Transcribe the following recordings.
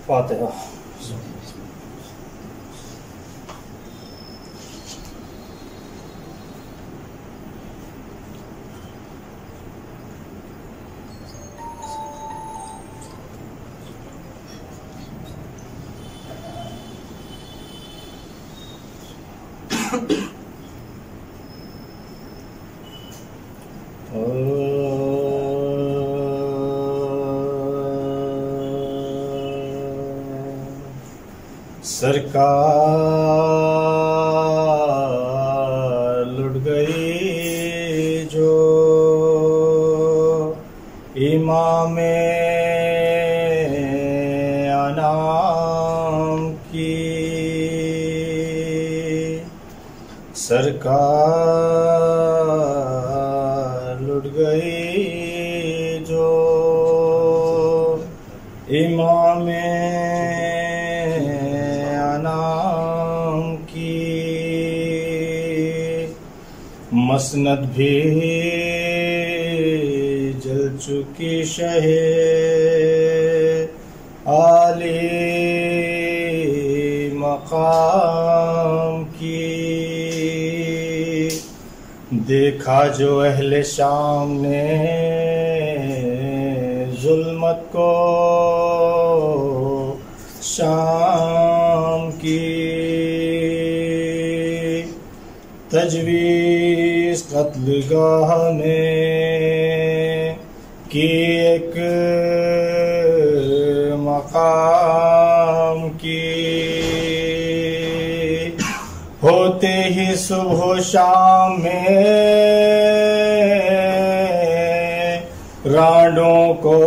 फातिहा। सरकार लुट गई जो इमामे अनाम की, सरकार लुट गई जो इमामे अनाम की। मसनद भी जल चुकी शहे आली मकाम की। देखा जो अहले शाम ने जुल्मत को शाम की। तजवीज़ क़त्लगाह में की एक मकाम की। होते ही सुबह शाम में रांडों को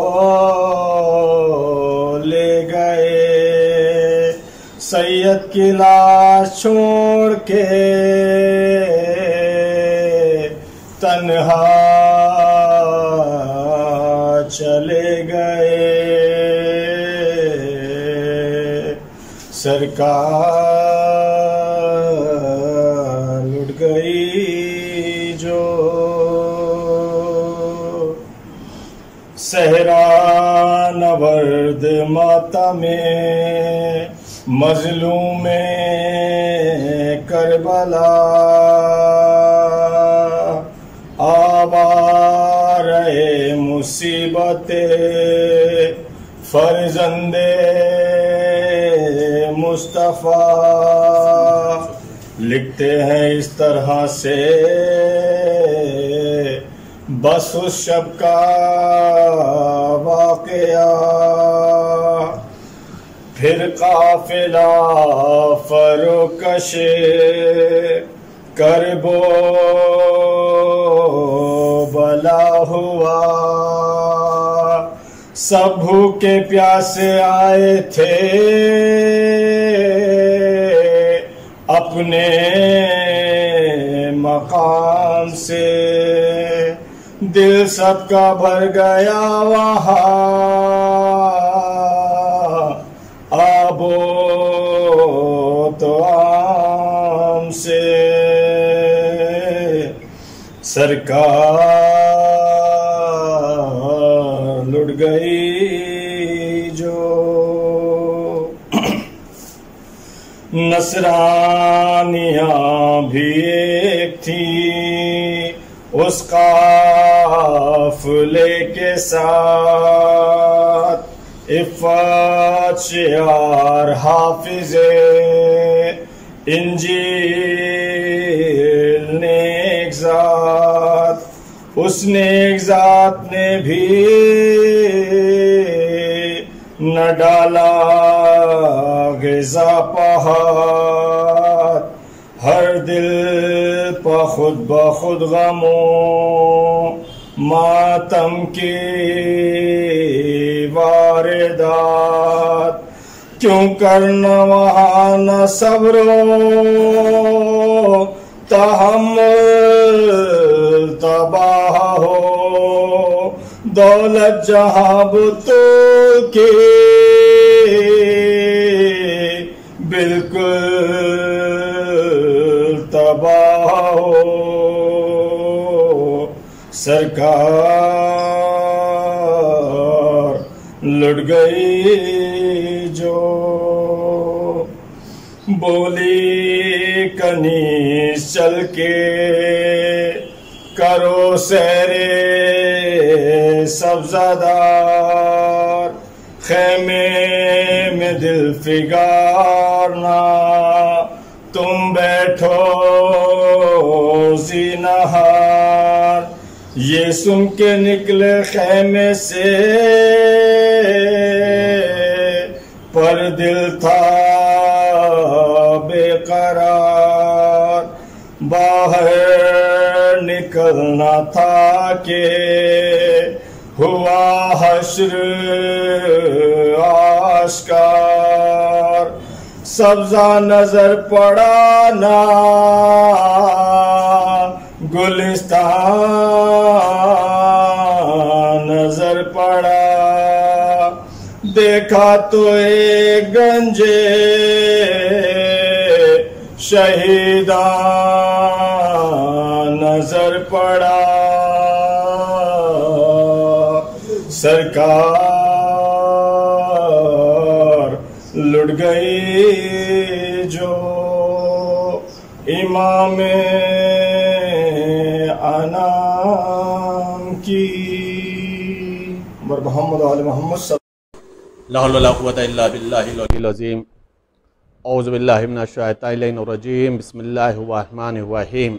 ले गए। सैयद की लाश छोड़ के तन्हा चले गए। सरकार लुट गई जो सहरा नवर्द मातमे मजलूम करबला। आवारे मुसीबते फर्जंदे मुस्तफ़ा। लिखते हैं इस तरह से बस उस शब का वाक़या। फिर काफिला फरोकश करबो बला हुआ। सब भूखे प्यासे आए थे अपने मकाम से। दिल सबका भर गया वहाँ आबो तो आम से। सरकार लुट गई जो नसरानियाँ भी एक थी उस काफ़िले के साथ। इफ़्फ़त शियार हाफिज़े इंजील ने एक ज़ात, उसने एक ज़ात ने भी न डाला ग़िज़ा पहात। हर दिल पर खुद ब खुद गमों मातम की वारदात। क्यों करना वहाँ न सब्रो तहम्मुल तबाह हो। दौलत जहाँ बुतूल की बिल्कुल तबाह हो। सरकार लुट गई जो जो बोली कनीस चल के करो सैरे सब्ज़ादार, खेमे में दिल फिगारना तुम बैठो ज़ीनहार। ये सुन के निकले खेमे से पर दिल था बेकरार, बाहर निकलना था के हुआ हश्र आश्कार। सब्ज़ा नजर पड़ा ना गुलिस्तान नजर पड़ा, देखा तो एक गंजे शहीदा नजर पड़ा। सरकार लुट गई जो इमाम आनाम की। मोहम्मद आल मोहम्मद ला हौला वला कुव्वता इल्ला बिल्लाहिल अलिय्यिल अज़ीम। औज़ु बिल्लाहि मिनश शैतानिर रजीम। बिस्मिल्लाहिर रहमानिर रहीम।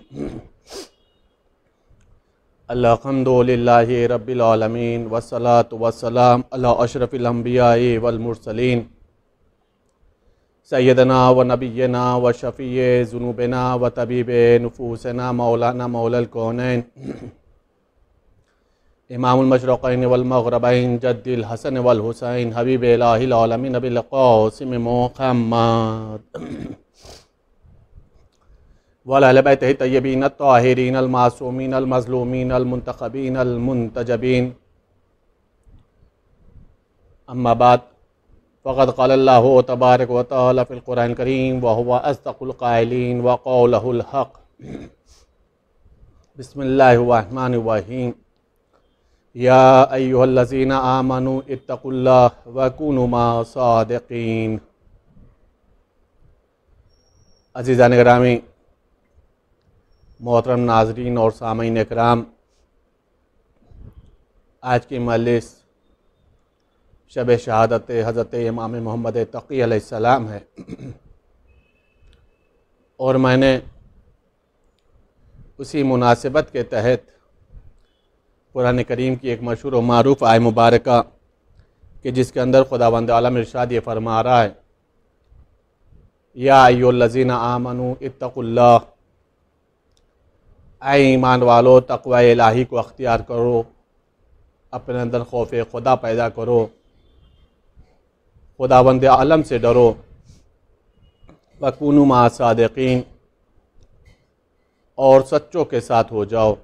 अल्हम्दुलिल्लाहि रब्बिल आलमीन वस्सलातु वस्सलाम अला अशरफिल अंबिया'i वल मुरसलीन सय्यदना व नबिय्यना व शफ़ीए ज़ुनूबिना व तबीबे नुफूसना मौलाना मौलल कौनैन इमामुल मशरक़ैन वल मग़रिबैन जद्दिल हसन वल हुसैन हबीब इलाहिल आलमीन अबिल क़ासिम मुहम्मद वल अहले बैतिही तय्यबीन अत्ताहिरीन अल मासूमीन अल मज़लूमीन अल मुंतख़बीन अल मुंतजबीन। अम्मा बाद फ़क़द क़ालल्लाहु तबारक व तआला फ़िल क़ुरआनिल करीम व हुवा अस्दक़ुल क़ाइलीन व क़ौलुहुल हक़। बिस्मिल्लाहिर रहमानिर रहीम। या अय्युहल्लज़ीना आमनू इत्तक़ुल्लाह व कूनू मअस सादिक़ीन। अज़ीज़ान गिरामी, मोहतरम नाज़रीन और सामीन इकराम, आज की मजलिस शब शहादत हज़रत इमाम मोहम्मद तक़ी अलैहिस्सलाम है और मैंने उसी मुनासिबत के तहत कुरान करीम की एक मशहूर व मारूफ़ आय मुबारका कि जिसके अंदर खुदावंद आलम इरशाद ये फरमा रहा है, या अय्युहल्लज़ीना आमनू इत्तक़ुल्लाह, ऐ ईमान वालो तक़वा इलाही को अख्तियार करो, अपने अंदर खौफ खुदा पैदा करो, खुदावंद आलम से डरो, वकूनू मअस सादिक़ीन, और सच्चों के साथ हो जाओ।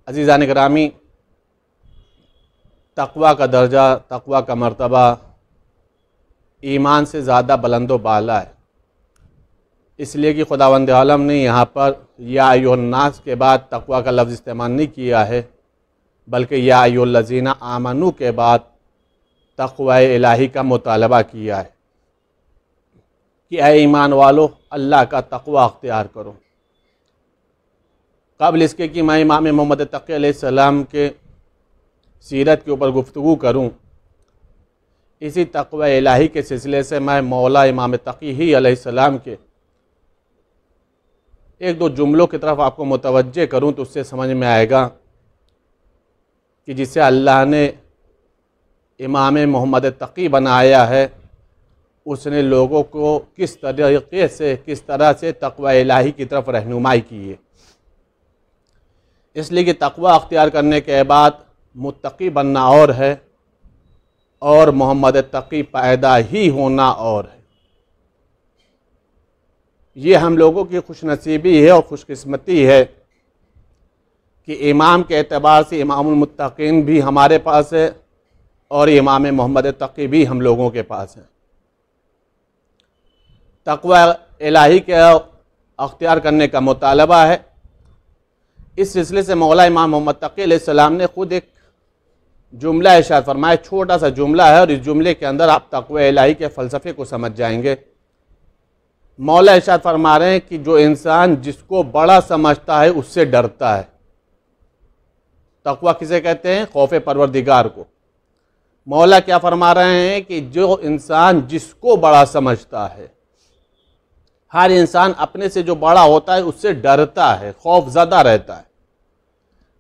अज़ीज़ान गिरामी, तक़वा का दर्जा, तक़वा का मर्तबा ईमान से ज़्यादा बुलंदो बाला है, इसलिए कि खुदावंद आलम ने यहाँ पर या अय्युहन्नास के बाद तक़वा का लफ्ज़ इस्तेमाल नहीं किया है, बल्कि या अय्युहल्लज़ीना आमनू के बाद तक़वा इलाही का मुतालबा किया है कि ऐ ईमान वालो अल्लाह का तक़वा अख्तियार करो। क़ब्ल इसके कि मैं इमाम मोहम्मद तक़ी अलैहिस्सलाम के सीरत के ऊपर गुफ्तगू करूँ, इसी तक़वा इलाही के सिलसिले से मैं मौला इमाम तक़ी ही अलैहिस्सलाम के एक दो जुमलों की तरफ आपको मुतवज्जे करूँ तो उससे समझ में आएगा कि जिसे अल्लाह ने इमाम मोहम्मद तक़ी बनाया है उसने लोगों को किस तरीक़े से, किस तरह से तक़वा इलाही की तरफ रहनुमाई की है। इसलिए कि तक़वा अख्तियार करने के बाद मुत्तक़ी बनना और है और मोहम्मद तक़ी पैदा ही होना और है। ये हम लोगों की खुशनसीबी है और खुशकिस्मती है कि इमाम के एतबार से इमामुल मुत्तक़ीन भी हमारे पास है और इमाम मोहम्मद तक़ी भी हम लोगों के पास है। तक़वा इलाही के अख्तियार करने का मुतालबा है। इस सिलसिले से मौला इमाम मोहम्मद तक़ी अलैहिस्सलाम ने ख़ुद एक जुमला इरशाद फरमाया, छोटा सा जुमला है और इस जुमले के अंदर आप तक़वा इलाही के फ़लसफ़े को समझ जाएंगे। मौला इरशाद फरमा रहे हैं कि जो इंसान जिसको बड़ा समझता है उससे डरता है। तक़वा किसे कहते हैं? खौफ परवरदिगार को। मौला क्या फरमा रहे हैं कि जो इंसान जिसको बड़ा समझता है, हर इंसान अपने से जो बड़ा होता है उससे डरता है, खौफज़दा रहता है।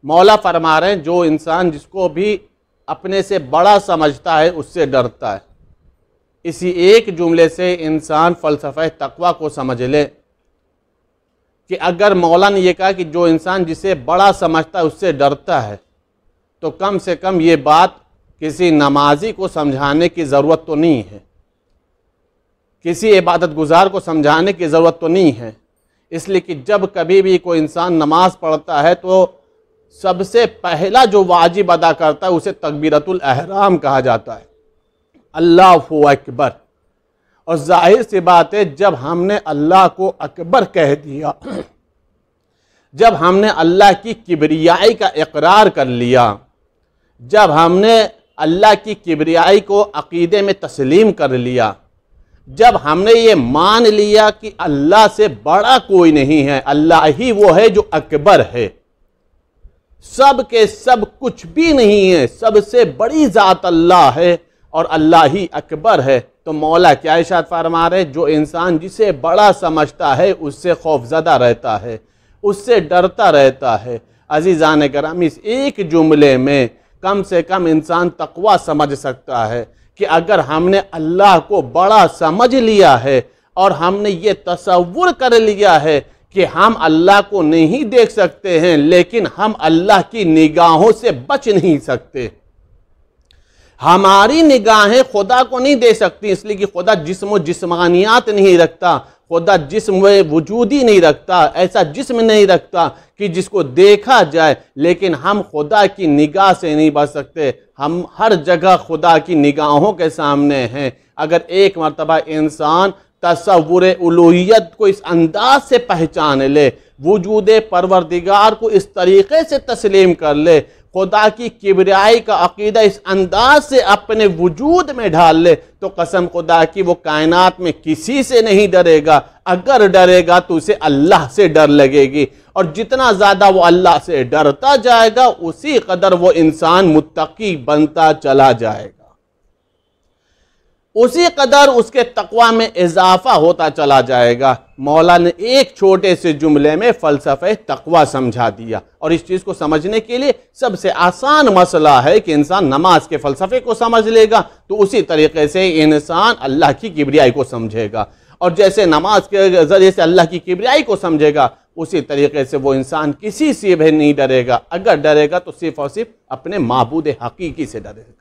मौला फरमा रहे हैं जो इंसान जिसको भी अपने से बड़ा समझता है उससे डरता है। इसी एक जुमले से इंसान फ़लसफ़े तक़वा को समझ ले कि अगर मौला ने यह कहा कि जो इंसान जिसे बड़ा समझता है उससे डरता है, तो कम से कम ये बात किसी नमाजी को समझाने की ज़रूरत तो नहीं है, किसी इबादत गुजार को समझाने की ज़रूरत तो नहीं है। इसलिए कि जब कभी भी कोई इंसान नमाज पढ़ता है तो सबसे पहला जो वाजिब अदा करता है उसे तकबीरतुल एहराम कहा जाता है, अल्लाहु अकबर। और जाहिर सी बात है, जब हमने अल्लाह को अकबर कह दिया, जब हमने अल्लाह की किबरियाई का इकरार कर लिया, जब हमने अल्लाह की किबरियाई को अकीदे में तस्लीम कर लिया, जब हमने ये मान लिया कि अल्लाह से बड़ा कोई नहीं है, अल्लाह ही वो है जो अकबर है, सब के सब कुछ भी नहीं है, सबसे बड़ी ज़ात अल्लाह है और अल्लाह ही अकबर है, तो मौला क्या इरशाद फरमा रहे, जो इंसान जिसे बड़ा समझता है उससे खौफज़दा रहता है, उससे डरता रहता है। अज़ीज़ान कराम, इस एक जुमले में कम से कम इंसान तक़वा समझ सकता है कि अगर हमने अल्लाह को बड़ा समझ लिया है और हमने ये तसव्वुर कर लिया है कि हम अल्लाह को नहीं देख सकते हैं, लेकिन हम अल्लाह की निगाहों से बच नहीं सकते। हमारी निगाहें खुदा को नहीं दे सकती, इसलिए कि खुदा जिस्म व जिस्मानियात नहीं रखता, खुदा जिस्म व वजूदी नहीं रखता, ऐसा जिस्म नहीं रखता कि जिसको देखा जाए, लेकिन हम खुदा की निगाह से नहीं बच सकते। हम हर जगह खुदा की निगाहों के सामने हैं। अगर एक मरतबा इंसान तसव्वुर उलूहियत को इस अंदाज से पहचान ले, वजूद परवरदिगार को इस तरीक़े से तस्लीम कर ले, खुदा की किबरियाई का अकीदा इस अंदाज से अपने वजूद में ढाल ले, तो कसम खुदा की वो कायनात में किसी से नहीं डरेगा। अगर डरेगा तो उसे अल्लाह से डर लगेगी, और जितना ज़्यादा वो अल्लाह से डरता जाएगा उसी कदर वो इंसान मुत्तकी बनता चला जाएगा, उसी कदर उसके तक़वा में इजाफा होता चला जाएगा। मौला ने एक छोटे से जुमले में फ़लसफ़े तक़वा समझा दिया, और इस चीज़ को समझने के लिए सबसे आसान मसला है कि इंसान नमाज के फ़लसफ़े को समझ लेगा, तो उसी तरीक़े से इंसान अल्लाह की किबरियाई को समझेगा, और जैसे नमाज के ज़रिए से अल्लाह की किबरियाई को समझेगा, उसी तरीक़े से वो इंसान किसी से भी नहीं डरेगा। अगर डरेगा तो सिर्फ़ और सिर्फ अपने माबूद हकीकी से डरेगा,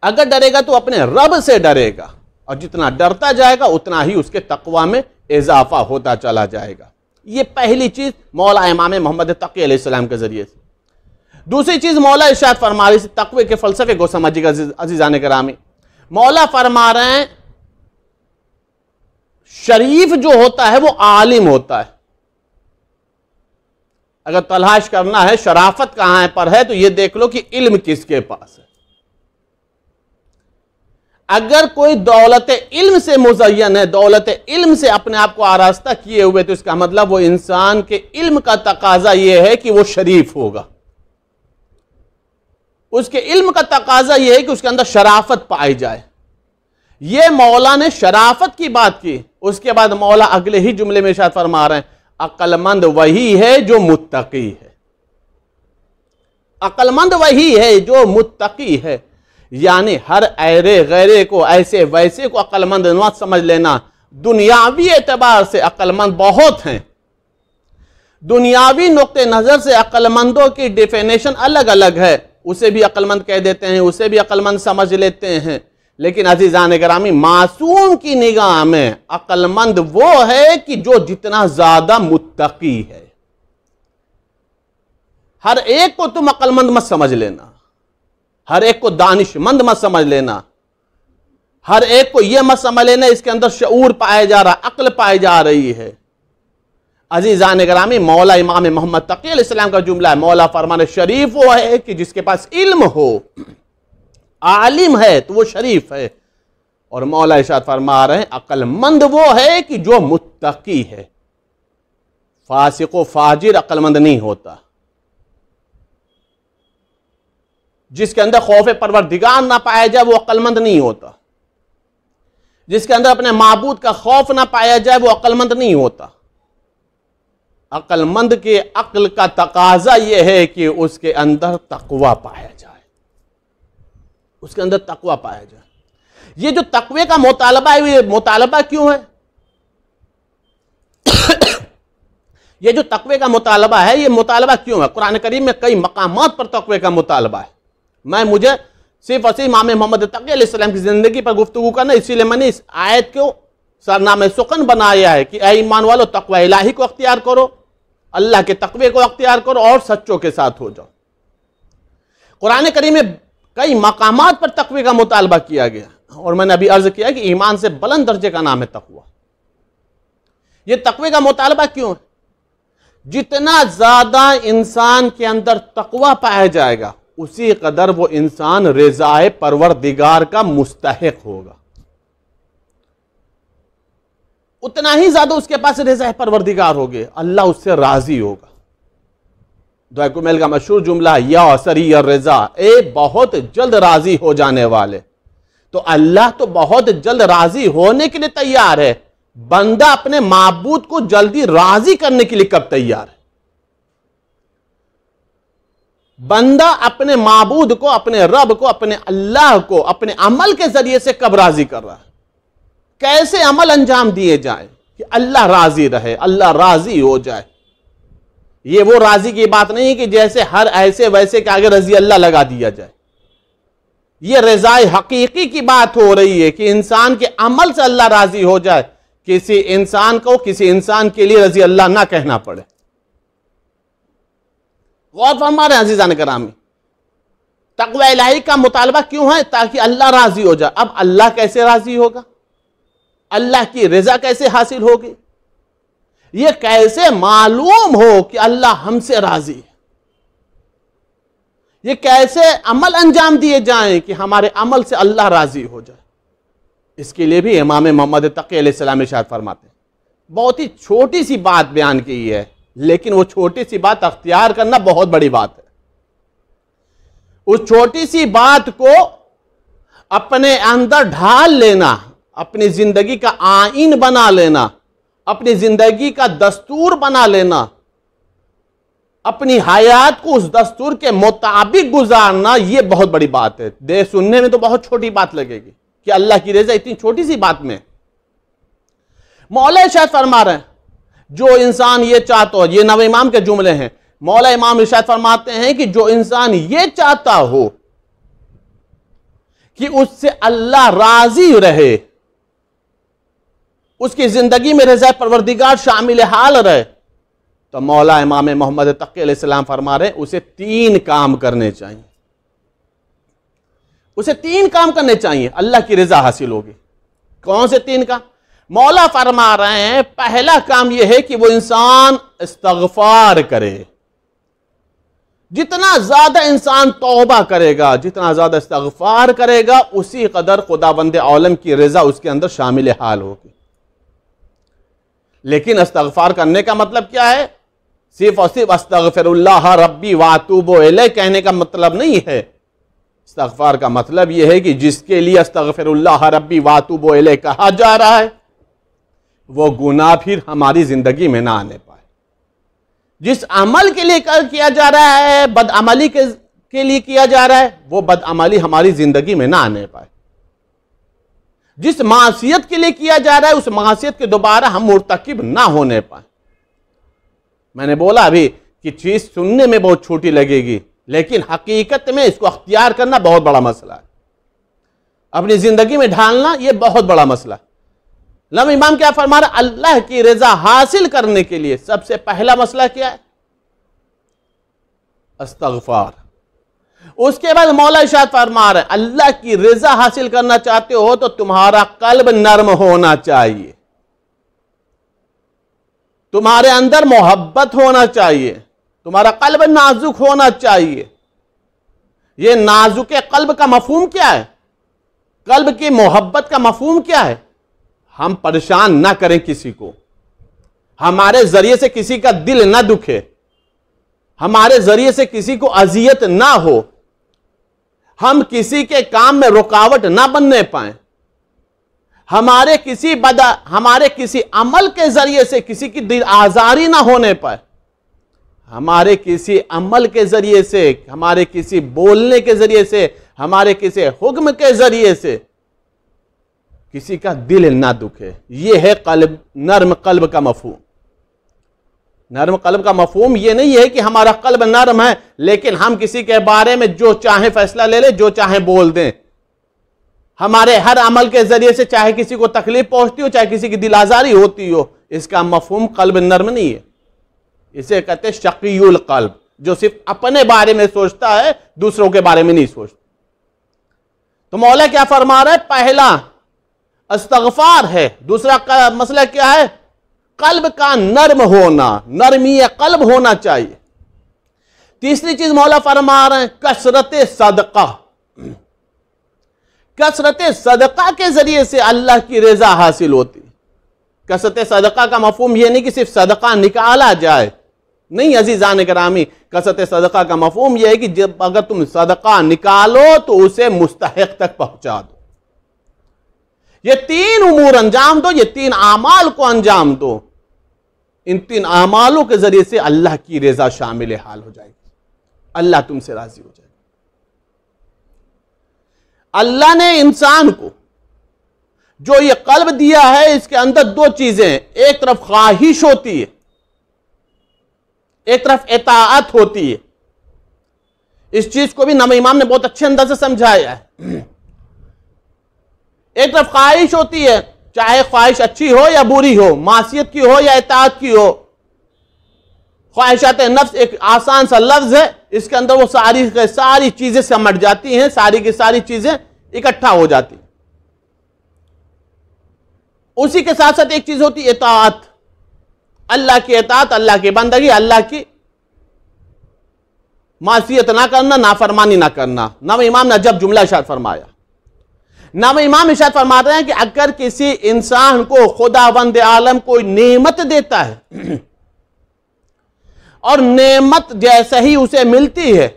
अगर डरेगा तो अपने रब से डरेगा, और जितना डरता जाएगा उतना ही उसके तक़वा में इजाफा होता चला जाएगा। ये पहली चीज़ मौला इमाम मोहम्मद तक़ी अलैहिस्सलाम के ज़रिए से। दूसरी चीज़ मौला इरशाद फरमा रही है, तक़वे के फ़लसफ़े को समझिएगा अज़ीज़ान करामी। मौला फरमा रहे हैं शरीफ जो होता है वो आलिम होता है। अगर तलाश करना है शराफत कहां पर है तो ये देख लो कि इल्म किसके पास है। अगर कोई दौलत इल्म से मुज़य्यन है, दौलत इल्म से अपने आप को आरास्ता किए हुए, तो इसका मतलब वो इंसान के इल्म का तकाजा यह है कि वो शरीफ होगा। उसके इल्म का तकाजा यह है कि उसके अंदर शराफत पाई जाए। ये मौला ने शराफत की बात की। उसके बाद मौला अगले ही जुमले में इरशाद फरमा रहे हैं, अक्लमंद वही है जो मुत्तकी है। अक्लमंद वही है जो मुत्तकी है, यानी हर ऐरे गैरे को, ऐसे वैसे को अक्लमंद मत समझ लेना। दुनियावी एतबार से अक्लमंद बहुत हैं। दुनियावी नुक्ते नज़र से अक्लमंदों की डिफिनेशन अलग अलग है। उसे भी अक्लमंद कह देते हैं, उसे भी अक्लमंद समझ लेते हैं। लेकिन अज़ीज़ान गिरामी, मासूम की निगाह में अक्लमंद वो है कि जो जितना ज्यादा मुत्तकी है। हर एक को तुम अक्लमंद मत समझ लेना, हर एक को दानिशमंद मत समझ लेना, हर एक को यह मत समझ लेना इसके अंदर शऊर पाया जा रहा, अक्ल पाई जा रही है। अजीज़ान गिरामी, मौला इमाम मोहम्मद तकी अलैहिस्सलाम का जुमला है। मौला फरमान शरीफ वो है कि जिसके पास इल्म हो, आलिम है तो वो शरीफ है। और मौला इरशाद फरमा रहे हैं अक्लमंद वो है कि जो मुत्तकी है। फासिक व फाजिर अक्लमंद नहीं होता। जिसके अंदर खौफ परवरदिगार ना पाया जाए वो अक्लमंद नहीं होता। जिसके अंदर अपने माबूद का खौफ ना पाया जाए वो अक्लमंद नहीं होता। अक्लमंद के अक्ल का तकाजा यह है कि उसके अंदर तकवा पाया जाए, उसके अंदर तकवा पाया जाए। ये जो तकवे का मुतालबा है, ये मुतालबा क्यों है? ये जो तकवे का मुतालबा है, ये मुतालबा क्यों है? कुरान करीम में कई मकामात पर तकवे का मुतालबा है। मुझे सिर्फ और सिर्फ इमाम मोहम्मद तकी अलैहिस्सलाम की जिंदगी पर गुफ्तगू करना, इसीलिए मैंने इस आयत को सरनामे सुकन बनाया है कि ऐ ईमान वालों, तकवा इलाही को अख्तियार करो, अल्लाह के तकवे को अख्तियार करो और सच्चों के साथ हो जाओ। कुरान करीम में कई मकामात पर तकवे का मुतालबा किया गया और मैंने अभी अर्ज किया कि ईमान से बुलंद दर्जे का नाम है तकवा। यह तकवे का मुतालबा क्यों है? जितना ज्यादा इंसान के अंदर तकवा पाया जाएगा उसी कदर वो इंसान रिज़ाए परवरदिगार का मुस्तहिक होगा, उतना ही ज्यादा उसके पास रिज़ाए परवरदिगार होगे, अल्लाह उससे राजी होगा। दुआ कुमैल का मशहूर जुमला या सरी रिज़ा, ए बहुत जल्द राजी हो जाने वाले। तो अल्लाह तो बहुत जल्द राजी होने के लिए तैयार है, बंदा अपने माबूद को जल्दी राजी करने के लिए कब तैयार है? बंदा अपने माबूद को, अपने रब को, अपने अल्लाह को अपने अमल के जरिए से कब राजी कर रहा है? कैसे अमल अंजाम दिए जाए कि अल्लाह राजी रहे, अल्लाह राजी हो जाए। ये वो राजी की बात नहीं कि जैसे हर ऐसे वैसे के आगे रजी अल्लाह लगा दिया जाए। ये रिज़ाए हकीकी की बात हो रही है कि इंसान के अमल से अल्लाह राजी हो जाए, किसी इंसान को किसी इंसान के लिए रजी अल्लाह ना कहना पड़े। गौर फरमा रहे हैं अज़ीज़ान गिरामी, तक़वा इलाही का मुतालबा क्यों है? ताकि अल्लाह राजी हो जाए। अब अल्लाह कैसे राजी होगा? अल्लाह की रजा कैसे हासिल होगी? यह कैसे मालूम हो कि अल्लाह हमसे राजी है? यह कैसे अमल अंजाम दिए जाएं कि हमारे अमल से अल्लाह राजी हो जाए? इसके लिए भी इमाम मोहम्मद तकी अलैहिस्सलाम इरशाद फरमाते हैं, बहुत ही छोटी सी बात बयान की है, लेकिन वो छोटी सी बात अख्तियार करना बहुत बड़ी बात है। उस छोटी सी बात को अपने अंदर ढाल लेना, अपनी जिंदगी का आईन बना लेना, अपनी जिंदगी का दस्तूर बना लेना, अपनी हयात को उस दस्तूर के मुताबिक गुजारना, यह बहुत बड़ी बात है। दे सुनने में तो बहुत छोटी बात लगेगी कि अल्लाह की रज़ा इतनी छोटी सी बात में। मौला इरशाद फरमा रहे हैं, जो इंसान ये चाहता हो, ये नवे इमाम के जुमले हैं, मौला इमाम इरशाद फरमाते हैं कि जो इंसान ये चाहता हो कि उससे अल्लाह राजी रहे, उसकी जिंदगी में रज़ा परवरदिगार शामिल हाल रहे, तो मौला इमाम मोहम्मद तकी अलैहिस्सलाम फरमा रहे उसे 3 काम करने चाहिए। उसे 3 काम करने चाहिए, अल्लाह की रज़ा हासिल होगी। कौन से 3 काम? मौला फरमा रहे हैं, पहला काम यह है कि वो इंसान इस्तग़फ़ार करे। जितना ज्यादा इंसान तौबा करेगा, जितना ज्यादा इस्तग़फ़ार करेगा, उसी कदर खुदाबंद आलम की रज़ा उसके अंदर शामिल हाल होगी। लेकिन इस्तग़फ़ार करने का मतलब क्या है? सिर्फ और सिर्फ अस्तग़फ़िरुल्लाह रब्बी व अतूबु इलैह कहने का मतलब नहीं है। इस्तग़फ़ार का मतलब यह है कि जिसके लिए अस्तग़फ़िरुल्लाह रब्बी व अतूबु इलैह कहा जा रहा है, वो गुनाह फिर हमारी जिंदगी में ना आने पाए। जिस अमल के लिए किया जा रहा है, बदअमली के लिए किया जा रहा है, वो बदअमली हमारी जिंदगी में ना आने पाए। जिस मासियत के लिए किया जा रहा है, उस मासियत के दोबारा हम मुर्तकिब ना होने पाए। मैंने बोला अभी कि चीज सुनने में बहुत छोटी लगेगी, लेकिन हकीकत में इसको अख्तियार करना बहुत बड़ा मसला है। अपनी जिंदगी में ढालना यह बहुत बड़ा मसला है। लम इमाम क्या फरमा रहा? अल्लाह की रजा हासिल करने के लिए सबसे पहला मसला क्या है? इस्तग़फ़ार। उसके बाद मौला इरशाद फरमा रहे, अल्लाह की रजा हासिल करना चाहते हो तो तुम्हारा कल्ब नर्म होना चाहिए। तुम्हारे अंदर मोहब्बत होना चाहिए, तुम्हारा कल्ब नाजुक होना चाहिए। ये नाजुक कल्ब का मफहूम क्या है? कल्ब की मोहब्बत का मफहूम क्या है? हम परेशान ना करें किसी को, हमारे जरिए से किसी का दिल ना दुखे, हमारे जरिए से किसी को अजियत ना हो, हम किसी के काम में रुकावट ना बनने पाए, हमारे किसी अमल के जरिए से किसी की दिल आजारी ना होने पाए, हमारे किसी अमल के जरिए से, हमारे किसी बोलने के जरिए से, हमारे किसी हुक्म के जरिए से किसी का दिल ना दुखे। यह है कल्ब, नर्म कल्ब का मफहूम। नर्म कल्ब का मफहूम यह नहीं है कि हमारा कल्ब नर्म है लेकिन हम किसी के बारे में जो चाहे फैसला ले ले, जो चाहे बोल दें। हमारे हर अमल के जरिए से चाहे किसी को तकलीफ पहुंचती हो, चाहे किसी की दिल आजारी होती हो, इसका मफहूम कल्ब नर्म नहीं है। इसे कहते हैं शकीयुल कल्ब, जो सिर्फ अपने बारे में सोचता है, दूसरों के बारे में नहीं सोचता। तो मौला क्या फरमा रहा है? पहला इस्तग़फ़ार है, दूसरा मसला क्या है? कल्ब का नर्म होना, नरमी कल्ब होना चाहिए। तीसरी चीज मौला फरमा रहे हैं कसरत सदका। कसरत सदका के जरिए से अल्लाह की रजा हासिल होती। कसरत सदका का मफहूम यह नहीं कि सिर्फ सदका निकाला जाए, नहीं अजीजान करामी, कसरत सदका का मफहूम यह है कि जब अगर तुम सदका निकालो तो उसे मुस्तहिक तक पहुंचा दो। ये तीन उमूर अंजाम दो, ये तीन आमाल को अंजाम दो। इन तीन आमालों के जरिए से अल्लाह की रजा शामिल हाल हो जाएगी, अल्लाह तुमसे राजी हो जाएगा। अल्लाह ने इंसान को जो ये कल्ब दिया है, इसके अंदर दो चीजें हैं। एक तरफ ख्वाहिश होती है, एक तरफ इताअत होती है। इस चीज को भी नबी इमाम ने बहुत अच्छे अंदाज से समझाया है। एक तरफ ख्वाहिश होती है, चाहे ख्वाहिश अच्छी हो या बुरी हो, मासियत की हो या इताअत की हो। ख्वाहिशात नफ्स एक आसान सा लफ्ज है, इसके अंदर वो सारी चीजें समट जाती हैं, सारी की सारी चीजें इकट्ठा हो जाती। उसी के साथ साथ एक चीज होती है इताअत, अल्लाह की इताअत, अल्लाह की बंदगी, अल्लाह की मासियत ना करना, नाफरमानी ना करना। नबी इमाम ने जब जुमला इरशाद फरमाया, नबी इमाम इरशाद फरमाते हैं कि अगर किसी इंसान को खुदावंद आलम कोई नेमत देता है और नेमत जैसे ही उसे मिलती है,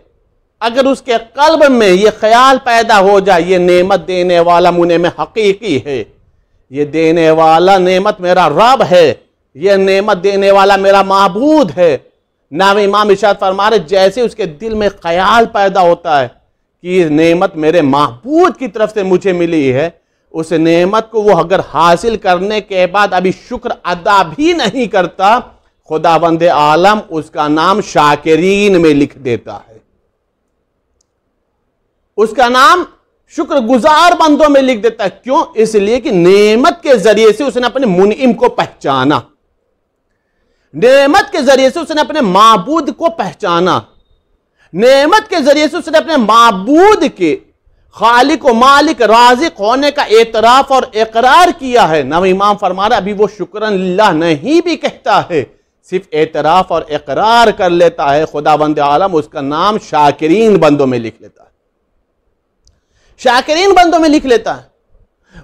अगर उसके कल्ब में यह ख्याल पैदा हो जाए ये नेमत देने वाला मुने में हकीकी है, ये देने वाला नेमत मेरा रब है, यह नेमत देने वाला मेरा माबूद है। नबी इमाम इरशाद फरमा रहे जैसे उसके दिल में ख्याल पैदा होता है कि ये नेमत मेरे माबूद की तरफ से मुझे मिली है, उस नेमत को वो अगर हासिल करने के बाद अभी शुक्र अदा भी नहीं करता, खुदावंद आलम उसका नाम शाकिरीन में लिख देता है, उसका नाम शुक्रगुजार बंदों में लिख देता है। क्यों? इसलिए कि नेमत के जरिए से उसने अपने मुनइम को पहचाना, नेमत के जरिए से उसने अपने माबूद को पहचाना, नेमत के जरिए से उसने अपने माबूद के खालिक व मालिक राज़िक होने का एतराफ और इकरार किया है। नबी इमाम फरमा रहे अभी वो शुक्रन लिल्लाह नहीं भी कहता है, सिर्फ एतराफ और इकरार कर लेता है, खुदावंद आलम उसका नाम शाकिरीन बंदों में लिख लेता है, शाकिरीन बंदों में लिख लेता है।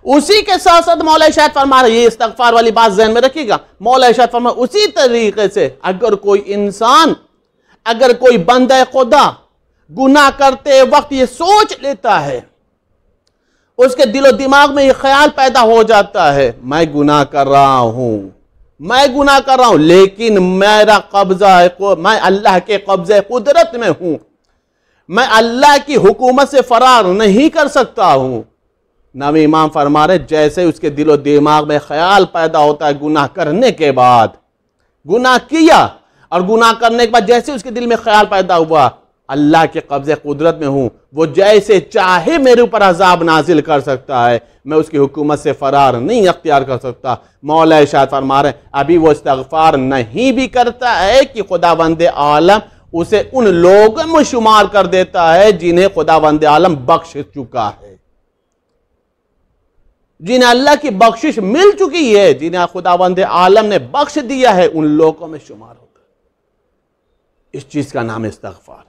उसी के साथ साथ मौला इरशाद फरमा रहे, ये इस्तग़फ़ार वाली बात ज़हन में रखिएगा, मौला इरशाद फरमा उसी तरीके से अगर कोई इंसान, अगर कोई बंदा खुदा गुनाह करते वक्त ये सोच लेता है, उसके दिलो दिमाग में ये ख्याल पैदा हो जाता है मैं गुनाह कर रहा हूं, मैं गुनाह कर रहा हूं, लेकिन मेरा कब्जा है, मैं अल्लाह के कब्जे कुदरत में हूं, मैं अल्लाह की हुकूमत से फरार नहीं कर सकता हूं। नबी इमाम फरमा रहे जैसे उसके दिलो दिमाग में ख्याल पैदा होता है गुनाह करने के बाद, गुनाह किया और गुनाह करने के बाद जैसे उसके दिल में ख्याल पैदा हुआ अल्लाह के कब्जे कुदरत में हूं, वो जैसे चाहे मेरे ऊपर अजाब नाजिल कर सकता है, मैं उसकी हुकूमत से फरार नहीं अख्तियार कर सकता। मौला इरशाद फरमा रहे अभी वो इस्तग़फ़ार नहीं भी करता है कि खुदावंद आलम उसे उन लोगों में शुमार कर देता है जिन्हें खुदावंद आलम बख्श चुका है, जिन्हें अल्लाह की बख्शिश मिल चुकी है, जिन्हें खुदावंद आलम ने बख्श दिया है, उन लोगों में शुमार होता है। इस चीज का नाम इस्तग़फ़ार।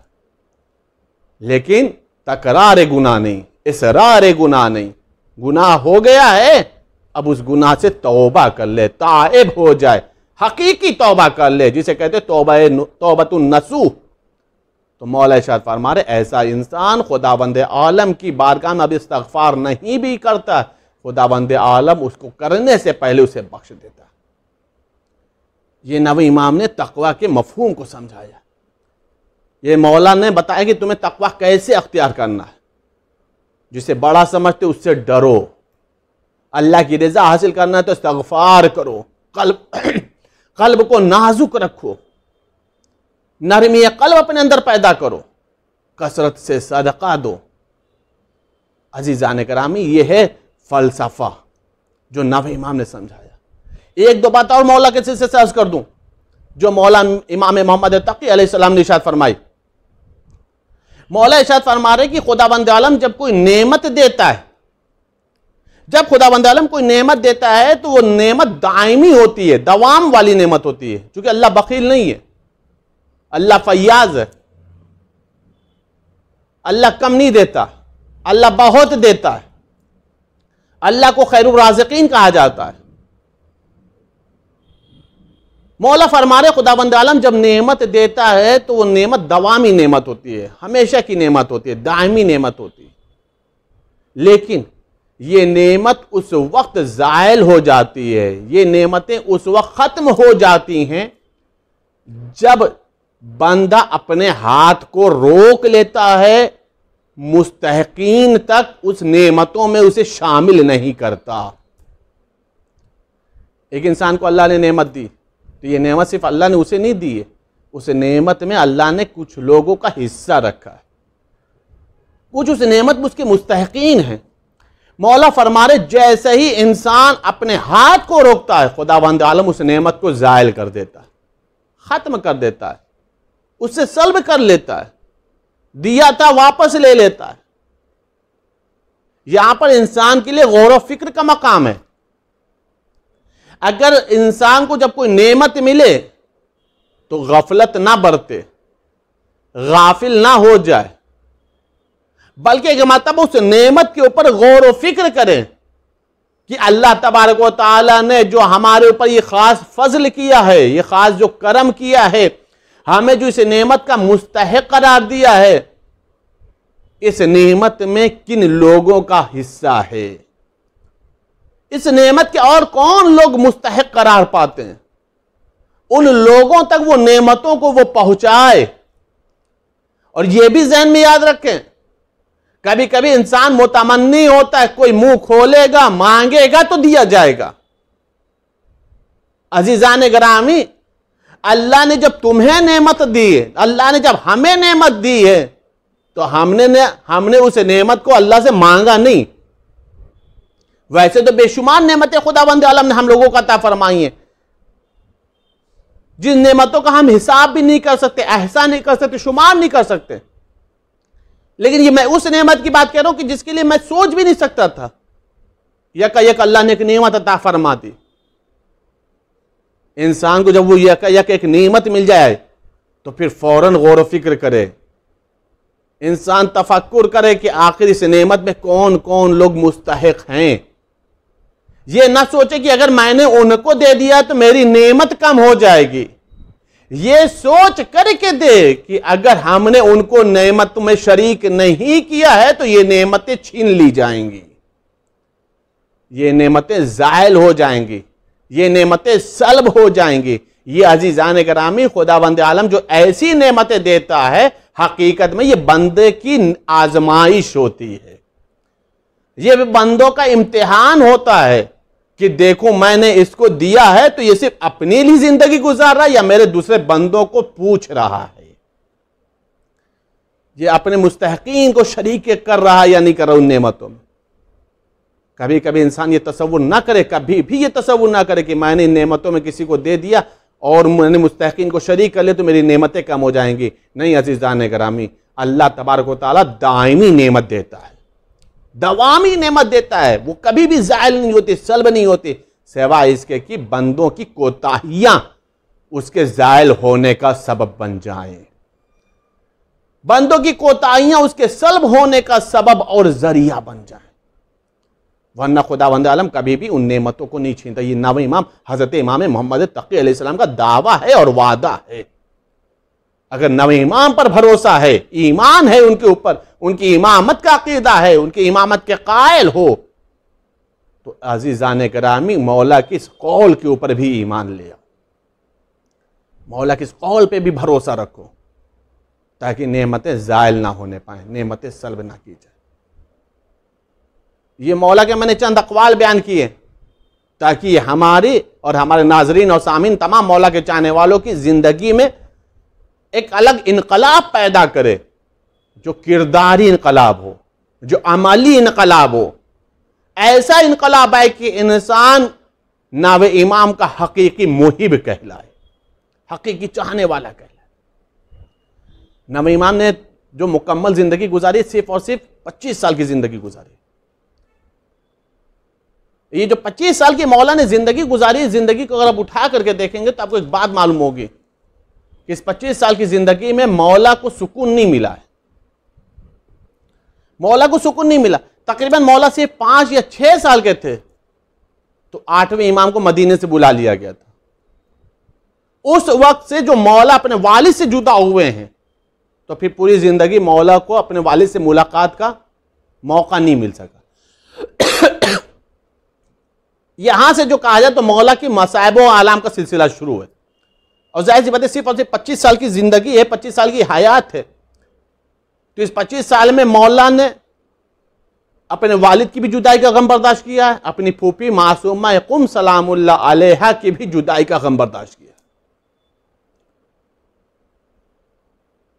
लेकिन तकरार गुनाह नहीं, इसरार गुनाह नहीं। गुनाह हो गया है, अब उस गुनाह से तौबा कर ले, ताइब हो जाए, हकीकी तौबा कर ले, जिसे कहते तौबतुन नसूह। तो मौला इरशाद फरमा रहे, ऐसा इंसान खुदावंद आलम की बारगाह में अब इस्तग़फ़ार नहीं भी करता, खुदावंद आलम उसको करने से पहले उसे बख्श देता। ये नबी इमाम ने तक़वा के मफ़हूम को समझाया। ये मौला ने बताया कि तुम्हें तक़वा कैसे अख्तियार करना है। जिसे बड़ा समझते उससे डरो, अल्लाह की रज़ा हासिल करना है तो इस्तग़फ़ार करो, कल्ब को नाजुक रखो, नरमी कल्ब अपने अंदर पैदा करो, कसरत से सदका दो। अजीज़ान करामी, ये है फ़लसफ़ा जो नबी इमाम ने समझाया। एक दो बात और मौला के सिलसिले से अर्ज़ कर दूं, जो मौला इमाम मोहम्मद तक़ी अलैहिस्सलाम ने इरशाद फरमाई। मौला इरशाद फरमा रहे कि खुदावंद आलम जब कोई नेमत देता है, जब खुदावंद आलम कोई नेमत देता है तो वो नेमत दायमी होती है, दवाम वाली नेमत होती है। क्योंकि अल्लाह बखील नहीं है, अल्लाह फयाज है, अल्लाह कम नहीं देता, अल्लाह बहुत देता है, अल्लाह को खैरुर राज़िकीन कहा जाता है। मौला फरमा रहे खुदावंद आलम जब नेमत देता है तो वो नेमत दवामी नेमत होती है, हमेशा की नेमत होती है, दायमी नेमत होती है। लेकिन ये नेमत उस वक्त ज़ायल हो जाती है, ये नेमतें उस वक्त ख़त्म हो जाती हैं जब बंदा अपने हाथ को रोक लेता है, मुस्तहकीन तक उस नेमतों में उसे शामिल नहीं करता। एक इंसान को अल्लाह ने नेमत दी तो ये नेमत सिर्फ अल्लाह ने उसे नहीं दी है, उस नेमत में अल्लाह ने कुछ लोगों का हिस्सा रखा है, कुछ उस नेमत में उसके मुस्तहकीन हैं। मौला फरमा रहे जैसे ही इंसान अपने हाथ को रोकता है, खुदावंद आलम उस नेमत को ज़ायल कर देता है, ख़त्म कर देता है, उससे सल्ब कर लेता है, दिया था वापस ले लेता है। यहां पर इंसान के लिए गौर व फिक्र का मकाम है। अगर इंसान को जब कोई नेमत मिले तो गफलत ना बरते, गाफिल ना हो जाए, बल्कि एक मतलब उस नेमत के ऊपर गौर व फिक्र करें कि अल्लाह तबारक व तआला ने जो हमारे ऊपर ये खास फजल किया है, ये खास जो करम किया है, हमें जो इस नेमत का मुस्तहिक करार दिया है, इस नेमत में किन लोगों का हिस्सा है, इस नेमत के और कौन लोग मुस्तहिक करार पाते हैं, उन लोगों तक वो नेमतों को वो पहुंचाए। और ये भी ज़हन में याद रखें, कभी कभी इंसान मुतमन्नी होता है, कोई मुंह खोलेगा मांगेगा तो दिया जाएगा। अजीजान गिरामी, अल्लाह ने जब तुम्हें नेमत दी है, अल्लाह ने जब हमें नेमत दी है, तो हमने उस नेमत को अल्लाह से मांगा नहीं। वैसे तो बेशुमार नेमतें खुदावंद आलम ने हम लोगों को अता फरमाई हैं, जिन नेमतों का हम हिसाब भी नहीं कर सकते, एहसान नहीं कर सकते, शुमार नहीं कर सकते। लेकिन ये मैं उस नेमत की बात कर रहा हूं कि जिसके लिए मैं सोच भी नहीं सकता था, यक अल्लाह ने एक नेमत अता फरमा दी। इंसान को जब वो यक एक नेमत मिल जाए तो फिर फौरन गौर व फिक्र करे, इंसान तफक्कुर करे कि आखिर इस नेमत में कौन कौन लोग मुस्तहिक हैं। ये ना सोचे कि अगर मैंने उनको दे दिया तो मेरी नेमत कम हो जाएगी। ये सोच करके दे कि अगर हमने उनको नेमत में शरीक नहीं किया है तो ये नेमतें छीन ली जाएंगी, ये नेमतें ज़ायल हो जाएंगी, ये नेमतें सल्ब हो जाएंगी। ये अजीज़ान गिरामी, खुदावंद आलम जो ऐसी नेमतें देता है, हकीकत में ये बंदे की आजमाइश होती है, ये बंदों का इम्तिहान होता है कि देखो मैंने इसको दिया है तो ये सिर्फ अपनी लिए जिंदगी गुजार रहा है या मेरे दूसरे बंदों को पूछ रहा है, ये अपने मुस्तहकीन को शरीक कर रहा है या नहीं कर रहा उन नेमतों में। कभी कभी इंसान ये तसव्वुर ना करे, कभी भी ये तसव्वुर ना करे कि मैंने इन नेमतों में किसी को दे दिया और मैंने मुस्तहकीन को शरीक कर लिया तो मेरी नेमतें कम हो जाएंगी। नहीं अज़ीज़ान गिरामी, अल्लाह तबारक व तआला दायमी नेमत देता है, दवामी नेमत देता है, वो कभी भी ज़ायल नहीं होती, सल्ब नहीं होती, सिवाय इसके कि बंदों की कोताहियां उसके ज़ायल होने का सबब बन जाएं, बंदों की कोताहियां उसके सल्ब होने का सबब और जरिया बन जाएं, वरना खुदावंद आलम कभी भी उन नेमतों को नहीं छीनता। ये नव इमाम हजरत इमाम मोहम्मद तकी अलैहिस्सलाम का दावा है और वादा है। अगर नव इमाम पर भरोसा है, ईमान है उनके ऊपर, उनकी इमामत का अकीदा है, उनकी इमामत के कायल हो, तो अजीजान करामी मौला की इस कौल के ऊपर भी ईमान ले आओ, मौला की इस कौल पे भी भरोसा रखो, ताकि नेमतें ज़ायल ना होने पाए, नेमतें सल्ब ना की जाए। ये मौला के मैंने चंद अक़वाल बयान किए ताकि हमारी और हमारे नाजरीन और सामीन तमाम मौला के चाहने वालों की जिंदगी में एक अलग इनकलाब पैदा करे, जो किरदारी इनकलाब हो, जो अमली इनकलाब हो, ऐसा इनकलाब है कि इंसान नावे इमाम का हकीकी मुहिब कहलाए, हकीकी चाहने वाला कहलाए। नवे इमाम ने जो मुकम्मल जिंदगी गुजारी, सिर्फ और सिर्फ 25 साल की जिंदगी गुजारी। ये जो 25 साल की मौला ने जिंदगी गुजारी, जिंदगी को अगर आप उठा करके देखेंगे तो आपको एक बात मालूम होगी कि इस 25 साल की जिंदगी में मौला को सुकून नहीं मिला है, मौला को सुकून नहीं मिला। तकरीबन मौला सिर्फ 5 या 6 साल के थे तो 8वें इमाम को मदीने से बुला लिया गया था। उस वक्त से जो मौला अपने वालिद से जुदा हुए हैं, तो फिर पूरी जिंदगी मौला को अपने वालिद से मुलाकात का मौका नहीं मिल सका। यहां से जो कहा जाए तो मौला की मसाइब व आलाम का सिलसिला शुरू है, और जाहिर सी बात है सिर्फ और सिर्फ 25 साल की जिंदगी है, 25 साल की हयात है। तो इस 25 साल में मौला ने अपने वालिद की भी जुदाई का गम बर्दाश्त किया है, अपनी फूफी मासूमा कुम सलामुल्लाह अलैहा की भी जुदाई का गम बर्दाश्त किया।